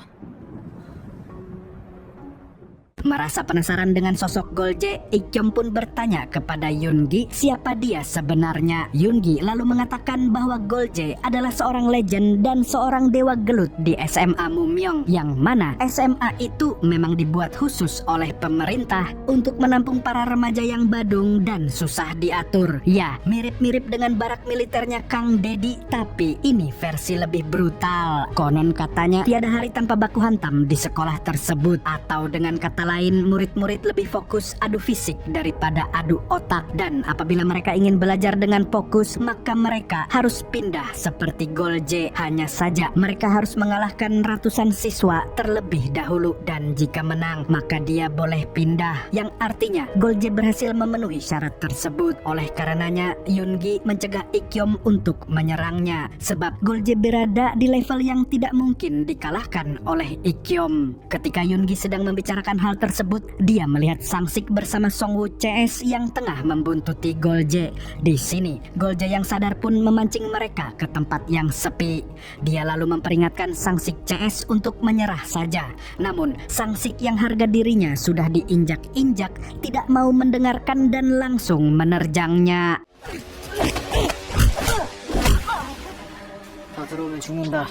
Merasa penasaran dengan sosok Golje, Ikyom pun bertanya kepada Yoongi siapa dia sebenarnya. Yoongi lalu mengatakan bahwa Golje adalah seorang legend dan seorang dewa gelut di SMA Mumyong, yang mana SMA itu memang dibuat khusus oleh pemerintah untuk menampung para remaja yang badung dan susah diatur. Ya, mirip-mirip dengan barak militernya Kang Deddy, tapi ini versi lebih brutal. Konon katanya tiada hari tanpa baku hantam di sekolah tersebut, atau dengan kata lain, murid-murid lebih fokus adu fisik daripada adu otak. Dan apabila mereka ingin belajar dengan fokus, maka mereka harus pindah seperti Golje. Hanya saja mereka harus mengalahkan ratusan siswa terlebih dahulu, dan jika menang maka dia boleh pindah, yang artinya Golje berhasil memenuhi syarat tersebut. Oleh karenanya Yoongi mencegah Ikyom untuk menyerangnya, sebab Golje berada di level yang tidak mungkin dikalahkan oleh Ikyom. Ketika Yoongi sedang membicarakan hal tersebut, dia melihat Sangsik bersama Songwoo CS yang tengah membuntuti Golje. Di sini, Golje yang sadar pun memancing mereka ke tempat yang sepi. Dia lalu memperingatkan Sangsik CS untuk menyerah saja. Namun, Sangsik yang harga dirinya sudah diinjak-injak tidak mau mendengarkan dan langsung menerjangnya. 다 들어오면 죽는다.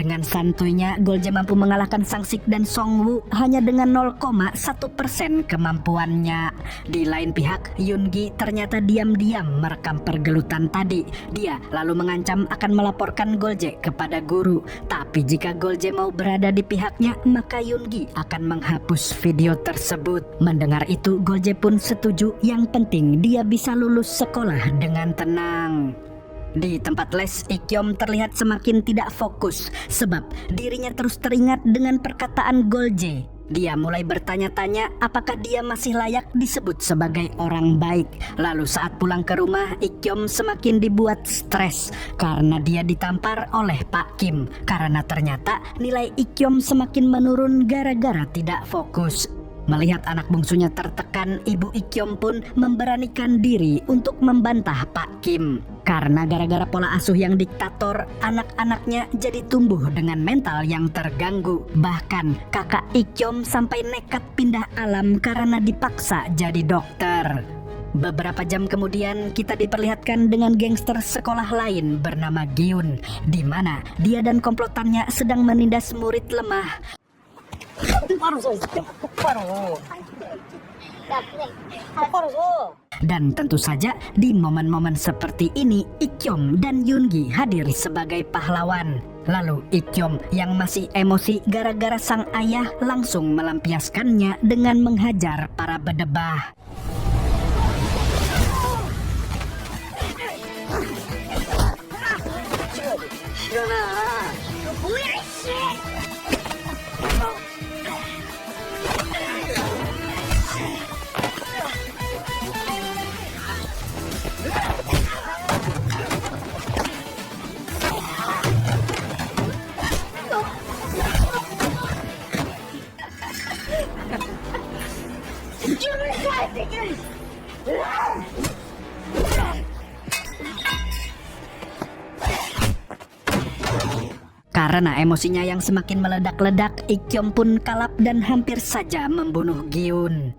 Dengan santuinya, Golje mampu mengalahkan Sangsik dan Songwoo hanya dengan 0,1% kemampuannya. Di lain pihak, Yoongi ternyata diam-diam merekam pergelutan tadi. Dia lalu mengancam akan melaporkan Golje kepada guru. Tapi jika Golje mau berada di pihaknya, maka Yoongi akan menghapus video tersebut. Mendengar itu, Golje pun setuju. Yang penting dia bisa lulus sekolah dengan tenang. Di tempat les, Ikyom terlihat semakin tidak fokus sebab dirinya terus teringat dengan perkataan Golje. Dia mulai bertanya-tanya apakah dia masih layak disebut sebagai orang baik. Lalu saat pulang ke rumah, Ikyom semakin dibuat stres karena dia ditampar oleh Pak Kim. Karena ternyata nilai Ikyom semakin menurun gara-gara tidak fokus. Melihat anak bungsunya tertekan, ibu Ikyom pun memberanikan diri untuk membantah Pak Kim. Karena gara-gara pola asuh yang diktator, anak-anaknya jadi tumbuh dengan mental yang terganggu. Bahkan kakak Ikyom sampai nekat pindah alam karena dipaksa jadi dokter. Beberapa jam kemudian kita diperlihatkan dengan gangster sekolah lain bernama Gyun, di mana dia dan komplotannya sedang menindas murid lemah. Dan tentu saja di momen-momen seperti ini Ikkyom dan Yoongi hadir sebagai pahlawan. Lalu Ikkyom yang masih emosi gara-gara sang ayah langsung melampiaskannya dengan menghajar para bedebah. Karena emosinya yang semakin meledak-ledak, Ikkyom pun kalap dan hampir saja membunuh Gyun.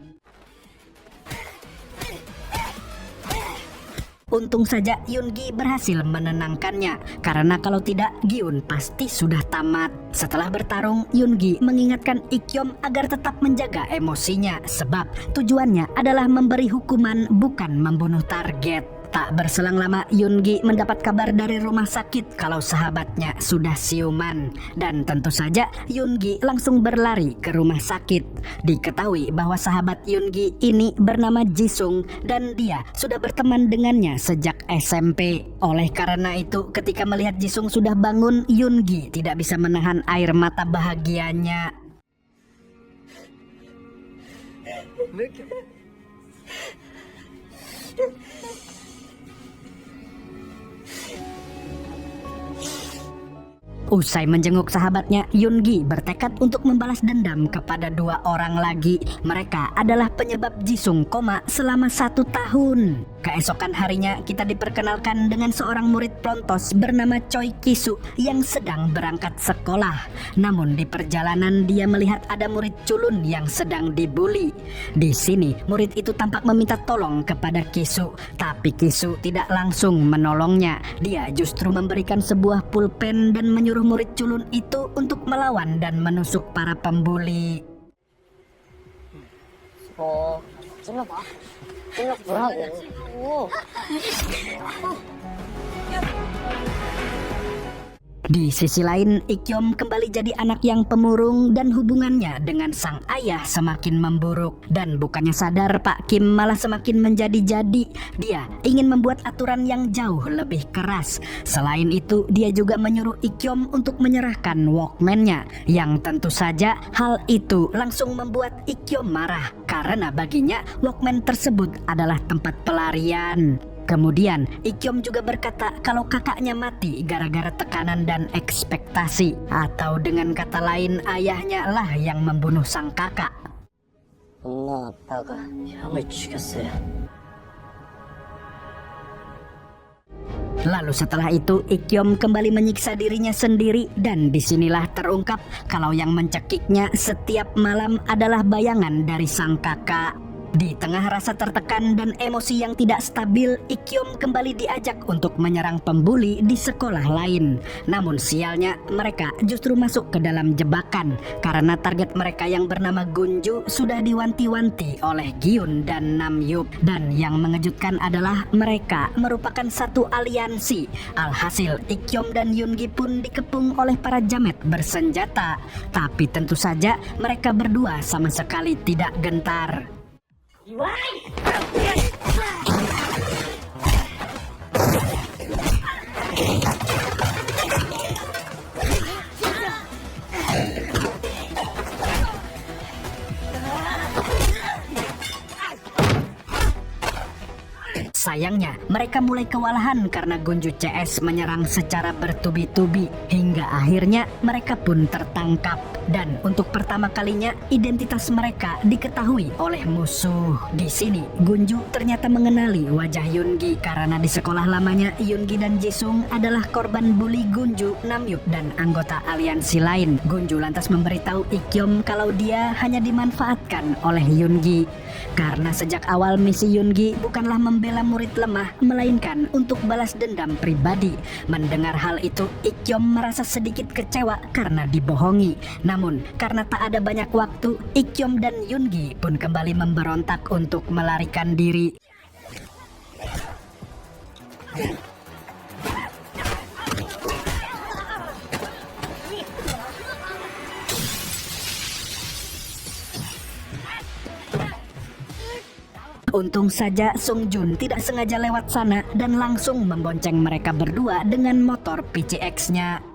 Untung saja Yoongi berhasil menenangkannya, karena kalau tidak Gyun pasti sudah tamat. Setelah bertarung, Yoongi mengingatkan Ikkyom agar tetap menjaga emosinya, sebab tujuannya adalah memberi hukuman bukan membunuh target. Tak berselang lama, Yoongi mendapat kabar dari rumah sakit kalau sahabatnya sudah siuman. Dan tentu saja Yoongi langsung berlari ke rumah sakit. Diketahui bahwa sahabat Yoongi ini bernama Jisung dan dia sudah berteman dengannya sejak SMP. Oleh karena itu, ketika melihat Jisung sudah bangun, Yoongi tidak bisa menahan air mata bahagianya. Usai menjenguk sahabatnya, Yoongi bertekad untuk membalas dendam kepada dua orang lagi. Mereka adalah penyebab Jisung koma selama 1 tahun. Keesokan harinya kita diperkenalkan dengan seorang murid plontos bernama Choi Kisu yang sedang berangkat sekolah. Namun di perjalanan dia melihat ada murid culun yang sedang dibully. Di sini murid itu tampak meminta tolong kepada Kisu, tapi Kisu tidak langsung menolongnya. Dia justru memberikan sebuah pulpen dan menyuruh murid culun itu untuk melawan dan menusuk para pembuli. Di sisi lain, Ikkyom kembali jadi anak yang pemurung dan hubungannya dengan sang ayah semakin memburuk. Dan bukannya sadar, Pak Kim malah semakin menjadi-jadi. Dia ingin membuat aturan yang jauh lebih keras. Selain itu, dia juga menyuruh Ikkyom untuk menyerahkan Walkman-nya. Yang tentu saja hal itu langsung membuat Ikkyom marah, karena baginya Walkman tersebut adalah tempat pelarian. Kemudian Ikkyom juga berkata kalau kakaknya mati gara-gara tekanan dan ekspektasi, atau dengan kata lain ayahnya lah yang membunuh sang kakak. Lalu setelah itu Ikkyom kembali menyiksa dirinya sendiri, dan disinilah terungkap kalau yang mencekiknya setiap malam adalah bayangan dari sang kakak. Di tengah rasa tertekan dan emosi yang tidak stabil, Ikkyom kembali diajak untuk menyerang pembuli di sekolah lain. Namun sialnya mereka justru masuk ke dalam jebakan, karena target mereka yang bernama Gunju sudah diwanti-wanti oleh Gyun dan Namhyuk. Dan yang mengejutkan adalah mereka merupakan satu aliansi. Alhasil Ikkyom dan Yoongi pun dikepung oleh para jamet bersenjata. Tapi tentu saja mereka berdua sama sekali tidak gentar. Sayangnya, mereka mulai kewalahan karena Gunju CS menyerang secara bertubi-tubi, hingga akhirnya mereka pun tertangkap. Dan untuk pertama kalinya identitas mereka diketahui oleh musuh. Di sini Gunju ternyata mengenali wajah Yoongi karena di sekolah lamanya Yoongi dan Jisung adalah korban bully Gunju, Namhyuk dan anggota aliansi lain. Gunju lantas memberitahu Ikkyom kalau dia hanya dimanfaatkan oleh Yoongi karena sejak awal misi Yoongi bukanlah membela murid lemah melainkan untuk balas dendam pribadi. Mendengar hal itu, Ikkyom merasa sedikit kecewa karena dibohongi. Namun karena tak ada banyak waktu, Ikkyom dan Yoongi pun kembali memberontak untuk melarikan diri. Untung saja Sung Jun tidak sengaja lewat sana dan langsung membonceng mereka berdua dengan motor PCX-nya.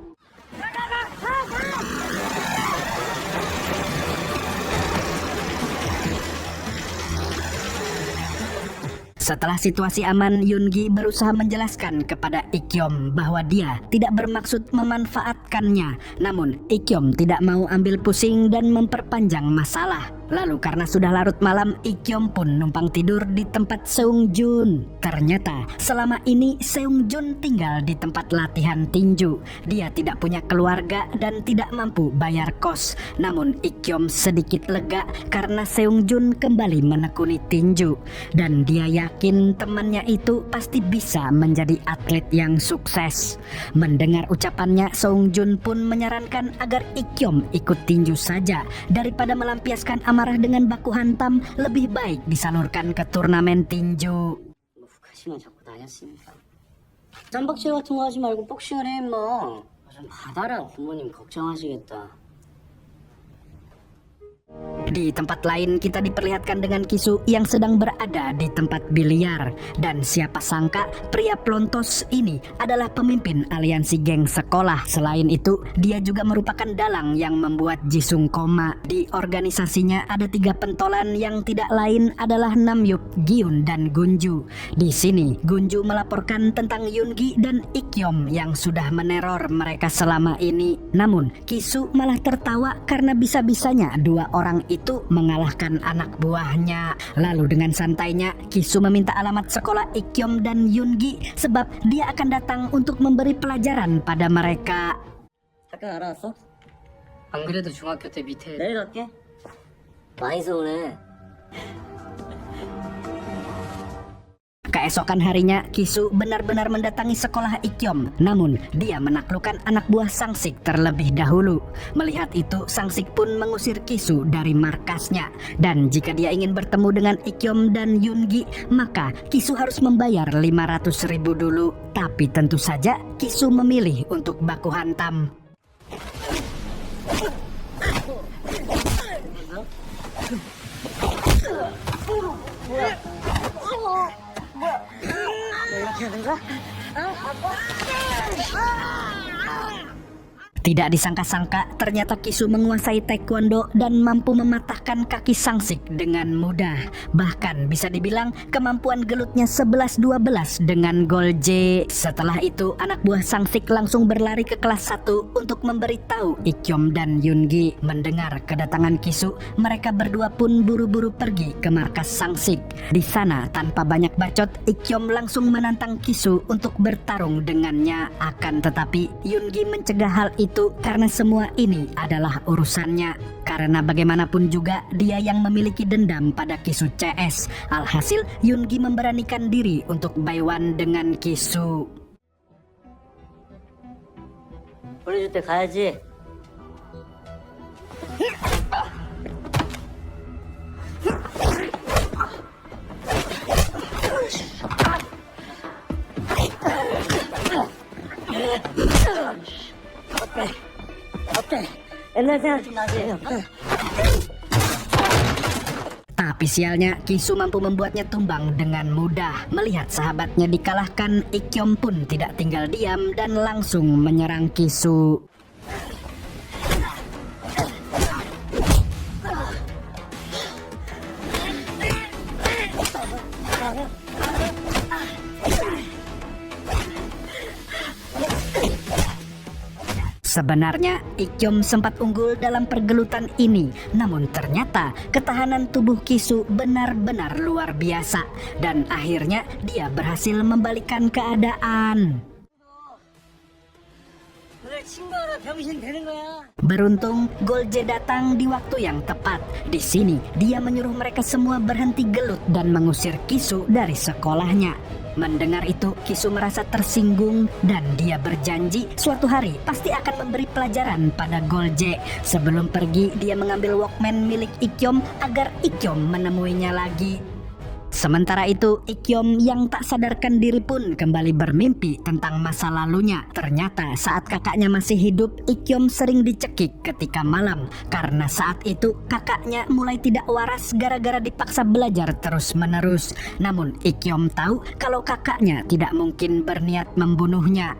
Setelah situasi aman, Yoongi berusaha menjelaskan kepada Ikkyom bahwa dia tidak bermaksud memanfaatkannya. Namun Ikkyom tidak mau ambil pusing dan memperpanjang masalah. Lalu karena sudah larut malam, Ikkyom pun numpang tidur di tempat Seung Jun. Ternyata selama ini Seung Jun tinggal di tempat latihan tinju. Dia tidak punya keluarga dan tidak mampu bayar kos. Namun Ikkyom sedikit lega karena Seung Jun kembali menekuni tinju. Dan dia yakin temannya itu pasti bisa menjadi atlet yang sukses. Mendengar ucapannya, Seung Jun pun menyarankan agar Ikkyom ikut tinju saja daripada melampiaskan amarah dengan baku hantam. Lebih baik disalurkan ke turnamen tinju. 복싱은 자꾸 다녔으니까. 짬박질 같은 거 하지 말고 복싱을 해, 임마. 좀 받아라, 부모님 걱정하시겠다. Di tempat lain kita diperlihatkan dengan Kisu yang sedang berada di tempat biliar. Dan siapa sangka pria plontos ini adalah pemimpin aliansi geng sekolah. Selain itu dia juga merupakan dalang yang membuat Jisung koma. Di organisasinya ada 3 pentolan yang tidak lain adalah Namhyuk, Giun dan Gunju. Di sini Gunju melaporkan tentang Yoongi dan Ikkyom yang sudah meneror mereka selama ini. Namun Kisu malah tertawa karena bisa-bisanya 2 orang itu mengalahkan anak buahnya. Lalu dengan santainya Kisu meminta alamat sekolah Ikkyom dan Yoongi sebab dia akan datang untuk memberi pelajaran pada mereka. 학교 알아왔어? 안 그래도 중학교 때 밑에 내일 갈게. 많이 서운해. Keesokan harinya Kisu benar-benar mendatangi sekolah Ikkyom. Namun dia menaklukkan anak buah Sangsik terlebih dahulu. Melihat itu Sangsik pun mengusir Kisu dari markasnya. Dan jika dia ingin bertemu dengan Ikkyom dan Yoongi, maka Kisu harus membayar 500.000 dulu. Tapi tentu saja Kisu memilih untuk baku hantam. Tidak disangka-sangka ternyata Kisu menguasai taekwondo dan mampu mematahkan kaki Sangsik dengan mudah. Bahkan bisa dibilang kemampuan gelutnya 11-12 dengan gol J. Setelah itu anak buah Sangsik langsung berlari ke kelas 1 untuk memberitahu Ikkyom dan Yoongi. Mendengar kedatangan Kisu, mereka berdua pun buru-buru pergi ke markas Sangsik. Di sana tanpa banyak bacot, Ikkyom langsung menantang Kisu untuk bertarung dengannya. Akan tetapi Yoongi mencegah hal itu karena semua ini adalah urusannya. Karena bagaimanapun juga dia yang memiliki dendam pada Kisu CS. Alhasil Yoongi memberanikan diri untuk buy one dengan Kisu. 보내줄 때 가야지. 어때? 옛날 생각 좀 나지? Tapi sialnya Kisu mampu membuatnya tumbang dengan mudah. Melihat sahabatnya dikalahkan, Ikkyom pun tidak tinggal diam dan langsung menyerang Kisu. Sebenarnya Ikyom sempat unggul dalam pergelutan ini, namun ternyata ketahanan tubuh Kisu benar-benar luar biasa dan akhirnya dia berhasil membalikkan keadaan. Beruntung Golje datang di waktu yang tepat. Di sini dia menyuruh mereka semua berhenti gelut dan mengusir Kisu dari sekolahnya. Mendengar itu, Kisu merasa tersinggung dan dia berjanji suatu hari pasti akan memberi pelajaran pada Golje. Sebelum pergi, dia mengambil Walkman milik Ikyom agar Ikyom menemuinya lagi. Sementara itu, Ikyom yang tak sadarkan diri pun kembali bermimpi tentang masa lalunya. Ternyata saat kakaknya masih hidup, Ikyom sering dicekik ketika malam. Karena saat itu kakaknya mulai tidak waras gara-gara dipaksa belajar terus-menerus. Namun Ikyom tahu kalau kakaknya tidak mungkin berniat membunuhnya.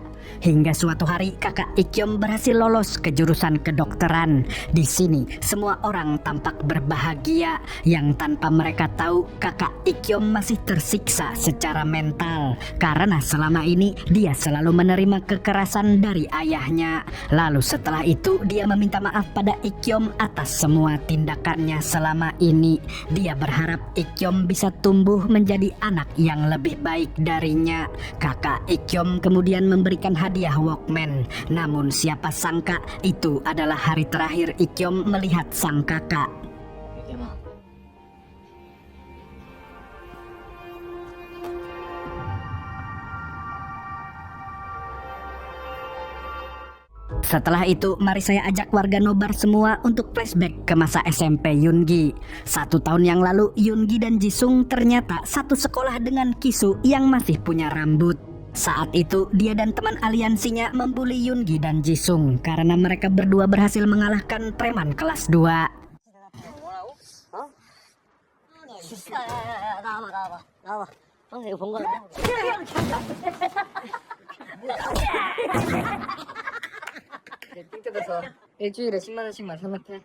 Hingga suatu hari kakak Ikyom berhasil lolos ke jurusan kedokteran. Di sini semua orang tampak berbahagia, yang tanpa mereka tahu kakak Ikyom masih tersiksa secara mental karena selama ini dia selalu menerima kekerasan dari ayahnya. Lalu setelah itu dia meminta maaf pada Ikyom atas semua tindakannya selama ini. Dia berharap Ikyom bisa tumbuh menjadi anak yang lebih baik darinya. Kakak Ikyom kemudian memberikan hadiah Walkman. Namun siapa sangka itu adalah hari terakhir Ikyom melihat sang kakak. Setelah itu, mari saya ajak warga nobar semua untuk flashback ke masa SMP Yoongi. 1 tahun yang lalu, Yoongi dan Jisung ternyata satu sekolah dengan Kisu yang masih punya rambut. Saat itu, dia dan teman aliansinya membuli Yoongi dan Jisung karena mereka berdua berhasil mengalahkan preman kelas 2. 띵 뜯어서 일주일에 10만 원씩만 선납해.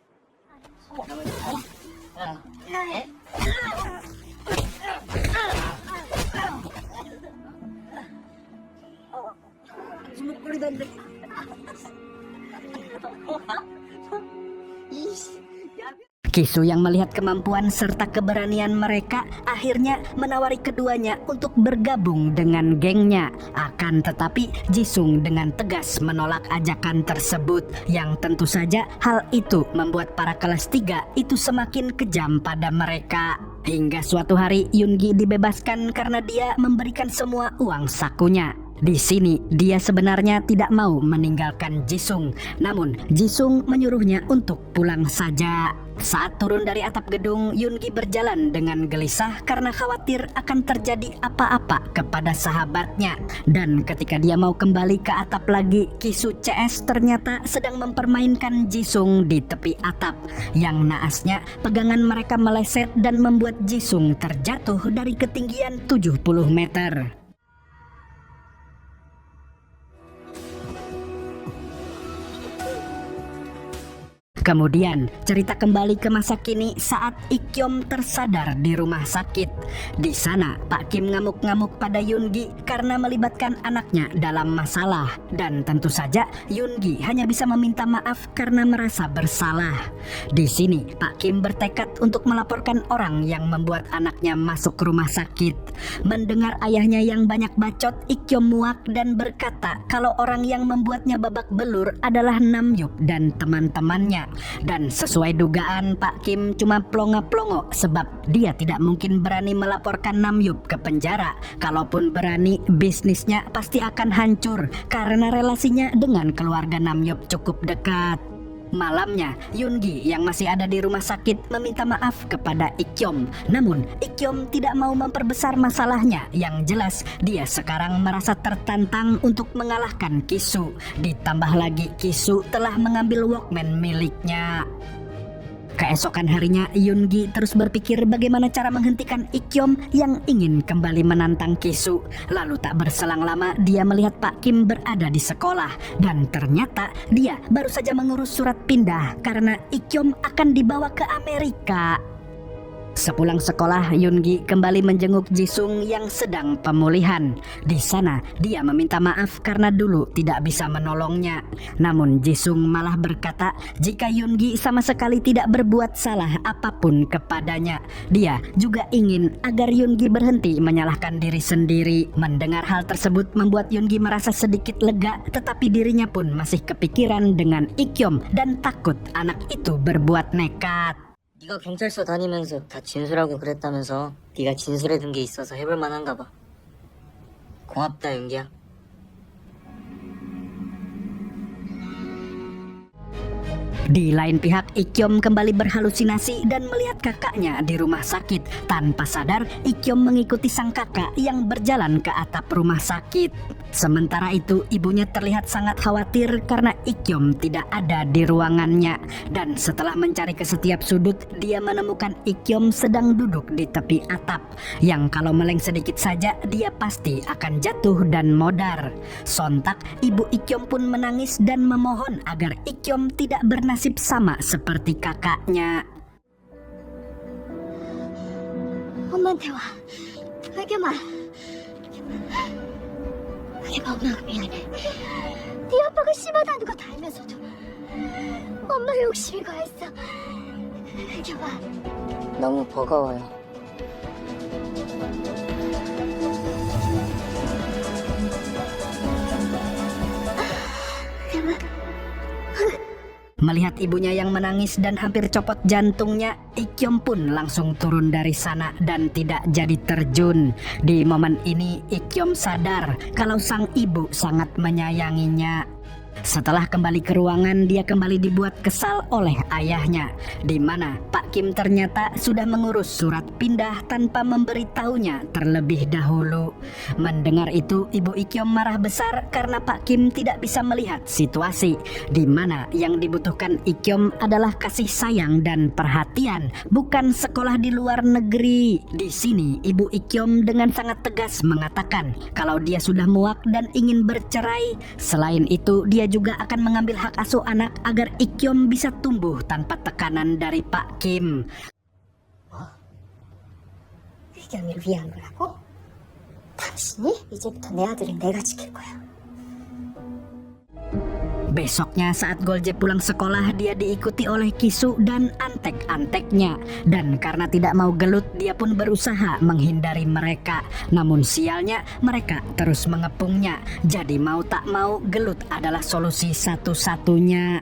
Kisu yang melihat kemampuan serta keberanian mereka akhirnya menawari keduanya untuk bergabung dengan gengnya. Akan tetapi Jisung dengan tegas menolak ajakan tersebut, yang tentu saja hal itu membuat para kelas 3 itu semakin kejam pada mereka. Hingga suatu hari Yoongi dibebaskan karena dia memberikan semua uang sakunya. Di sini dia sebenarnya tidak mau meninggalkan Jisung, namun Jisung menyuruhnya untuk pulang saja. Saat turun dari atap gedung, Yoongi berjalan dengan gelisah karena khawatir akan terjadi apa-apa kepada sahabatnya. Dan ketika dia mau kembali ke atap lagi, Kisu CS ternyata sedang mempermainkan Jisung di tepi atap. Yang naasnya, pegangan mereka meleset dan membuat Jisung terjatuh dari ketinggian 70 meter. Kemudian cerita kembali ke masa kini saat Ikyom tersadar di rumah sakit. Di sana Pak Kim ngamuk-ngamuk pada Yoongi karena melibatkan anaknya dalam masalah. Dan tentu saja Yoongi hanya bisa meminta maaf karena merasa bersalah. Di sini Pak Kim bertekad untuk melaporkan orang yang membuat anaknya masuk rumah sakit. Mendengar ayahnya yang banyak bacot, Ikyom muak dan berkata kalau orang yang membuatnya babak belur adalah Namyup dan teman-temannya. Dan sesuai dugaan, Pak Kim cuma plongo-plongo sebab dia tidak mungkin berani melaporkan Namyup ke penjara. Kalaupun berani, bisnisnya pasti akan hancur karena relasinya dengan keluarga Namyup cukup dekat. Malamnya, Yoongi yang masih ada di rumah sakit meminta maaf kepada Ikyom. Namun, Ikyom tidak mau memperbesar masalahnya. Yang jelas, dia sekarang merasa tertantang untuk mengalahkan Kisu. Ditambah lagi, Kisu telah mengambil Walkman miliknya. Keesokan harinya, Yoongi terus berpikir bagaimana cara menghentikan Ikyom yang ingin kembali menantang Kisu. Lalu tak berselang lama, dia melihat Pak Kim berada di sekolah. Dan ternyata dia baru saja mengurus surat pindah karena Ikyom akan dibawa ke Amerika. Sepulang sekolah, Yoongi kembali menjenguk Jisung yang sedang pemulihan. Di sana, dia meminta maaf karena dulu tidak bisa menolongnya. Namun Jisung malah berkata jika Yoongi sama sekali tidak berbuat salah apapun kepadanya. Dia juga ingin agar Yoongi berhenti menyalahkan diri sendiri. Mendengar hal tersebut membuat Yoongi merasa sedikit lega, tetapi dirinya pun masih kepikiran dengan Ik-yeom dan takut anak itu berbuat nekat. 네가 경찰서 다니면서 다 진술하고 그랬다면서 네가 진술해둔 게 있어서 해볼 만한가 봐. 고맙다 윤기야. Di lain pihak, Ik-yeom kembali berhalusinasi dan melihat kakaknya di rumah sakit. Tanpa sadar, Ik-yeom mengikuti sang kakak yang berjalan ke atap rumah sakit. Sementara itu, ibunya terlihat sangat khawatir karena Ik-yeom tidak ada di ruangannya. Dan setelah mencari ke setiap sudut, dia menemukan Ik-yeom sedang duduk di tepi atap, yang kalau meleng sedikit saja, dia pasti akan jatuh dan modar. Sontak, ibu Ik-yeom pun menangis dan memohon agar Ik-yeom tidak bernasib sama seperti kakaknya. 엄마한테 와. 흑염아. 흑염아, 엄마가 미안해. 네 아빠가 심하다는 거 다 알면서도 엄마 욕심이 과했어. 흑염아. 너무 버거워요. Melihat ibunya yang menangis dan hampir copot jantungnya, Ik-yeom pun langsung turun dari sana dan tidak jadi terjun. Di momen ini, Ik-yeom sadar kalau sang ibu sangat menyayanginya. Setelah kembali ke ruangan, dia kembali dibuat kesal oleh ayahnya, di mana Pak Kim ternyata sudah mengurus surat pindah tanpa memberitahunya terlebih dahulu. Mendengar itu, ibu Ik-yeom marah besar karena Pak Kim tidak bisa melihat situasi, di mana yang dibutuhkan Ik-yeom adalah kasih sayang dan perhatian, bukan sekolah di luar negeri. Di sini, ibu Ik-yeom dengan sangat tegas mengatakan kalau dia sudah muak dan ingin bercerai. Selain itu, dia juga akan mengambil hak asuh anak agar Ik-yeom bisa tumbuh tanpa tekanan dari Pak Kim. 흑염이를 위한 거라고? 당신이? 이제부터 내 아들은 내가 지킬 거야. Besoknya saat Golje pulang sekolah, dia diikuti oleh Kisu dan antek-anteknya. Dan karena tidak mau gelut, dia pun berusaha menghindari mereka. Namun sialnya, mereka terus mengepungnya. Jadi mau tak mau, gelut adalah solusi satu-satunya.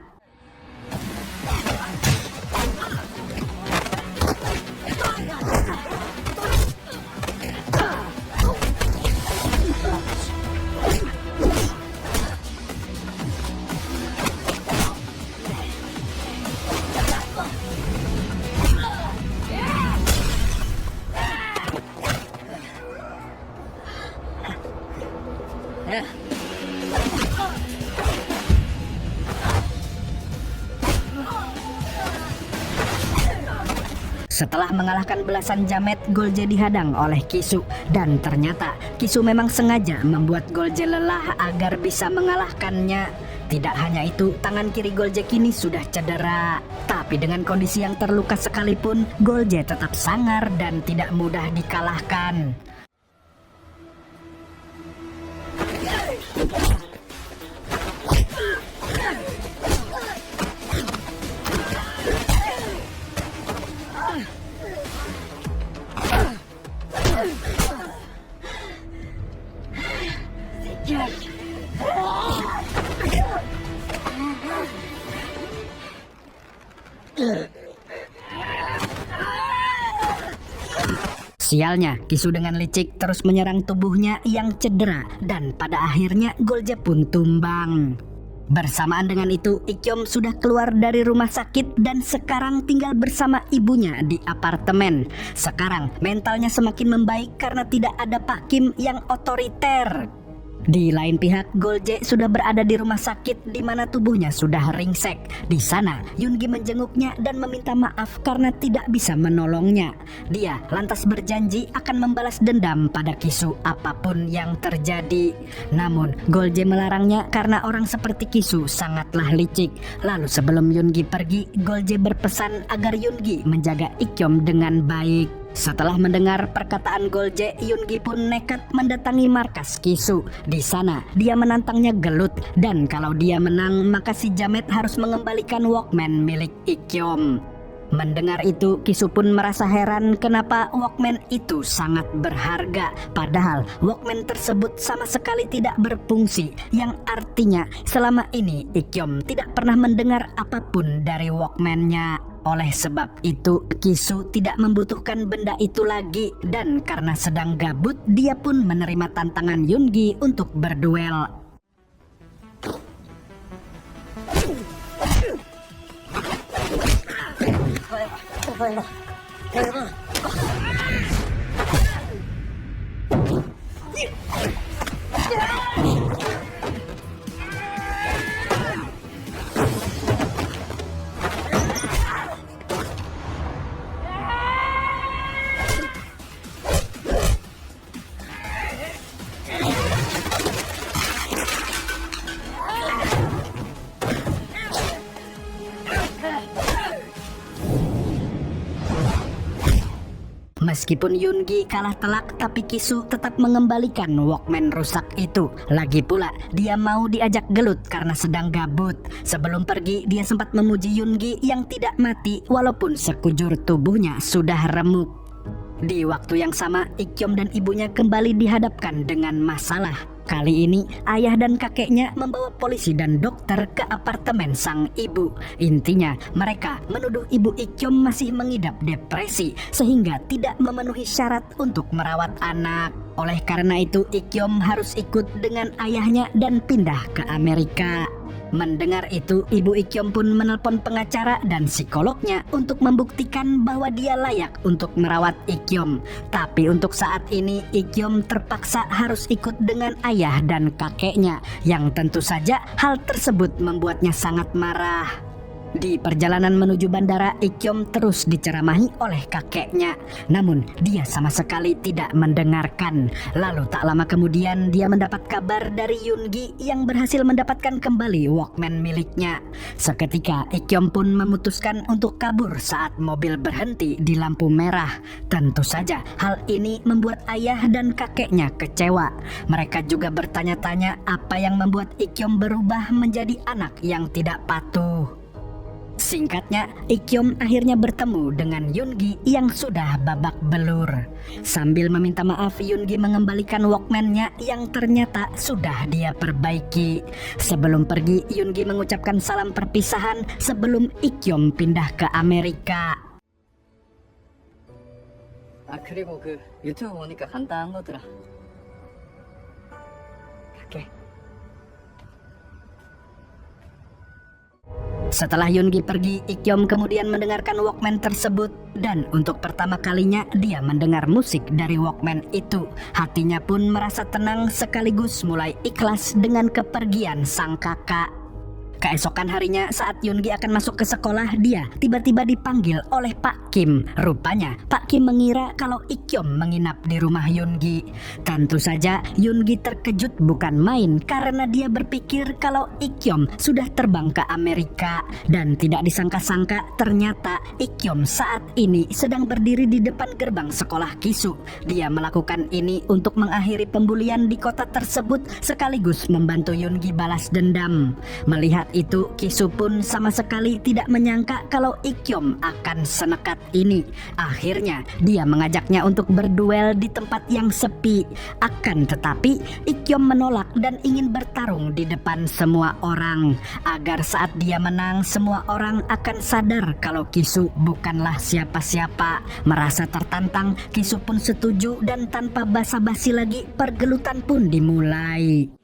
Setelah mengalahkan belasan jamet, Golje dihadang oleh Kisu. Dan ternyata Kisu memang sengaja membuat Golje lelah agar bisa mengalahkannya. Tidak hanya itu, tangan kiri Golje kini sudah cedera. Tapi dengan kondisi yang terluka sekalipun, Golje tetap sangar dan tidak mudah dikalahkan. Sialnya, Kisu dengan licik terus menyerang tubuhnya yang cedera dan pada akhirnya Golje pun tumbang. Bersamaan dengan itu, Ik-yeom sudah keluar dari rumah sakit dan sekarang tinggal bersama ibunya di apartemen. Sekarang mentalnya semakin membaik karena tidak ada Pak Kim yang otoriter. Di lain pihak, Golje sudah berada di rumah sakit di mana tubuhnya sudah ringsek. Di sana, Yoongi menjenguknya dan meminta maaf karena tidak bisa menolongnya. Dia lantas berjanji akan membalas dendam pada Kisu apapun yang terjadi. Namun, Golje melarangnya karena orang seperti Kisu sangatlah licik. Lalu sebelum Yoongi pergi, Golje berpesan agar Yoongi menjaga Ikyom dengan baik. Setelah mendengar perkataan Golje, Yoongi pun nekat mendatangi markas Kisu. Di sana, dia menantangnya gelut dan kalau dia menang, maka si Jamet harus mengembalikan Walkman milik Ikyom. Mendengar itu, Kisu pun merasa heran kenapa Walkman itu sangat berharga. Padahal Walkman tersebut sama sekali tidak berfungsi, yang artinya selama ini Ikyom tidak pernah mendengar apapun dari Walkman-nya. Oleh sebab itu, Kisu tidak membutuhkan benda itu lagi dan karena sedang gabut, dia pun menerima tantangan Yoongi untuk berduel. Meskipun Yoongi kalah telak, tapi Kisu tetap mengembalikan Walkman rusak itu. Lagi pula, dia mau diajak gelut karena sedang gabut. Sebelum pergi, dia sempat memuji Yoongi yang tidak mati walaupun sekujur tubuhnya sudah remuk. Di waktu yang sama, Ikyom dan ibunya kembali dihadapkan dengan masalah. Kali ini, ayah dan kakeknya membawa polisi dan dokter ke apartemen sang ibu. Intinya, mereka menuduh ibu Ikyom masih mengidap depresi sehingga tidak memenuhi syarat untuk merawat anak. Oleh karena itu, Ikyom harus ikut dengan ayahnya dan pindah ke Amerika. Mendengar itu, ibu Ikyom pun menelpon pengacara dan psikolognya untuk membuktikan bahwa dia layak untuk merawat Ikyom. Tapi untuk saat ini, Ikyom terpaksa harus ikut dengan ayah dan kakeknya, yang tentu saja hal tersebut membuatnya sangat marah. Di perjalanan menuju bandara, Ikyom terus diceramahi oleh kakeknya. Namun, dia sama sekali tidak mendengarkan. Lalu tak lama kemudian, dia mendapat kabar dari Yoongi yang berhasil mendapatkan kembali Walkman miliknya. Seketika, Ikyom pun memutuskan untuk kabur saat mobil berhenti di lampu merah. Tentu saja, hal ini membuat ayah dan kakeknya kecewa. Mereka juga bertanya-tanya apa yang membuat Ikyom berubah menjadi anak yang tidak patuh. Singkatnya, Ikyom akhirnya bertemu dengan Yoongi yang sudah babak belur. Sambil meminta maaf, Yoongi mengembalikan Walkman-nya yang ternyata sudah dia perbaiki. Sebelum pergi, Yoongi mengucapkan salam perpisahan sebelum Ikyom pindah ke Amerika. 그리고 그 유튜브 보니까 간단한 거더라. 갈게. Setelah Yoongi pergi, Ikyom kemudian mendengarkan Walkman tersebut dan untuk pertama kalinya dia mendengar musik dari Walkman itu. Hatinya pun merasa tenang sekaligus mulai ikhlas dengan kepergian sang kakak. Keesokan harinya saat Yoongi akan masuk ke sekolah, dia tiba-tiba dipanggil oleh Pak Kim. Rupanya Pak Kim mengira kalau Ikyom menginap di rumah Yoongi. Tentu saja Yoongi terkejut bukan main karena dia berpikir kalau Ikyom sudah terbang ke Amerika. Dan tidak disangka-sangka ternyata Ikyom saat ini sedang berdiri di depan gerbang sekolah Kisu. Dia melakukan ini untuk mengakhiri pembulian di kota tersebut sekaligus membantu Yoongi balas dendam. Melihat itu, Kisu pun sama sekali tidak menyangka kalau Ikyom akan senekat ini. Akhirnya, dia mengajaknya untuk berduel di tempat yang sepi. Akan tetapi, Ikyom menolak dan ingin bertarung di depan semua orang. Agar saat dia menang, semua orang akan sadar kalau Kisu bukanlah siapa-siapa. Merasa tertantang, Kisu pun setuju dan tanpa basa-basi lagi, pergelutan pun dimulai.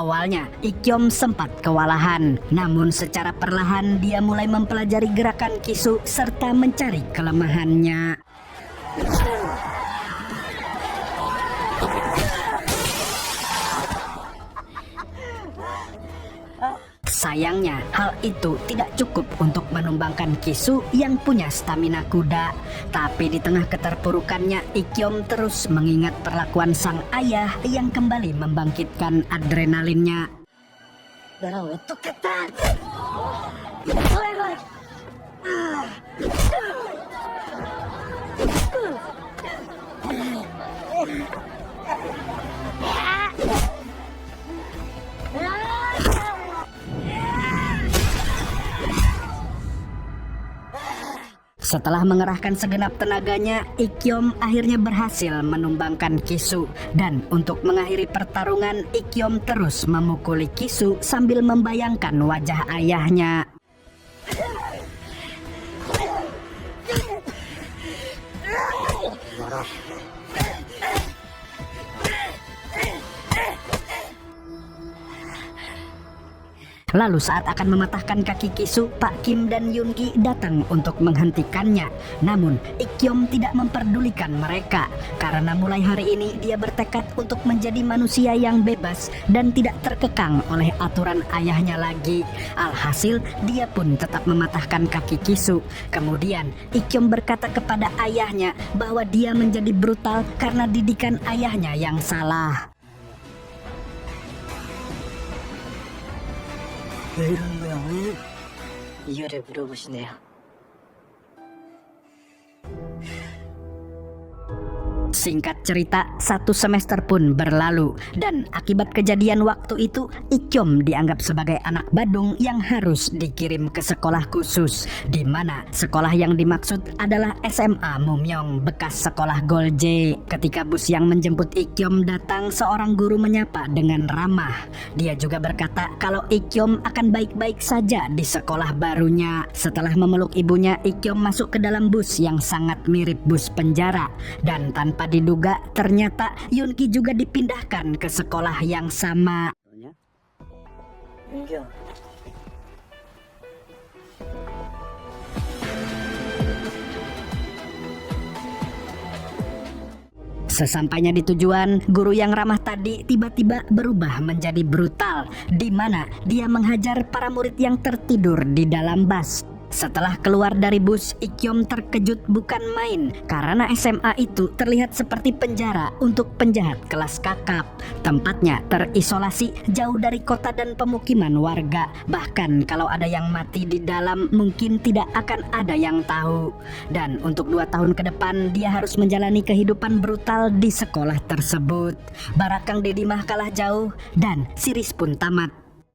Awalnya, Ikyom sempat kewalahan, namun secara perlahan dia mulai mempelajari gerakan Kisu serta mencari kelemahannya. Sayangnya, hal itu tidak cukup untuk menumbangkan Kisu yang punya stamina kuda. Tapi di tengah keterpurukannya, Ikyom terus mengingat perlakuan sang ayah yang kembali membangkitkan adrenalinnya. Setelah mengerahkan segenap tenaganya, Ikyom akhirnya berhasil menumbangkan Kisu. Dan untuk mengakhiri pertarungan, Ikyom terus memukuli Kisu sambil membayangkan wajah ayahnya. Lalu saat akan mematahkan kaki Kisu, Pak Kim dan Yoongi datang untuk menghentikannya. Namun, Ikyom tidak memperdulikan mereka, karena mulai hari ini dia bertekad untuk menjadi manusia yang bebas dan tidak terkekang oleh aturan ayahnya lagi. Alhasil, dia pun tetap mematahkan kaki Kisu. Kemudian, Ikyom berkata kepada ayahnya bahwa dia menjadi brutal karena didikan ayahnya yang salah. 왜 이러는 거야, 왜? 이유를 물어보시네요. Singkat cerita, 1 semester pun berlalu dan akibat kejadian waktu itu, Ikyom dianggap sebagai anak badung yang harus dikirim ke sekolah khusus, di mana sekolah yang dimaksud adalah SMA Mumyong, bekas sekolah Golje. Ketika bus yang menjemput Ikyom datang, seorang guru menyapa dengan ramah. Dia juga berkata kalau Ikyom akan baik-baik saja di sekolah barunya. Setelah memeluk ibunya, Ikyom masuk ke dalam bus yang sangat mirip bus penjara, dan tanpa diduga ternyata Yoongi juga dipindahkan ke sekolah yang sama. 민규야. Sesampainya di tujuan, guru yang ramah tadi tiba-tiba berubah menjadi brutal, di mana dia menghajar para murid yang tertidur di dalam bus. Setelah keluar dari bus, Ikyom terkejut bukan main karena SMA itu terlihat seperti penjara untuk penjahat kelas kakap. Tempatnya terisolasi jauh dari kota dan pemukiman warga. Bahkan kalau ada yang mati di dalam, mungkin tidak akan ada yang tahu. Dan untuk 2 tahun ke depan, dia harus menjalani kehidupan brutal di sekolah tersebut. Barakang Dedimah kalah jauh dan series pun tamat.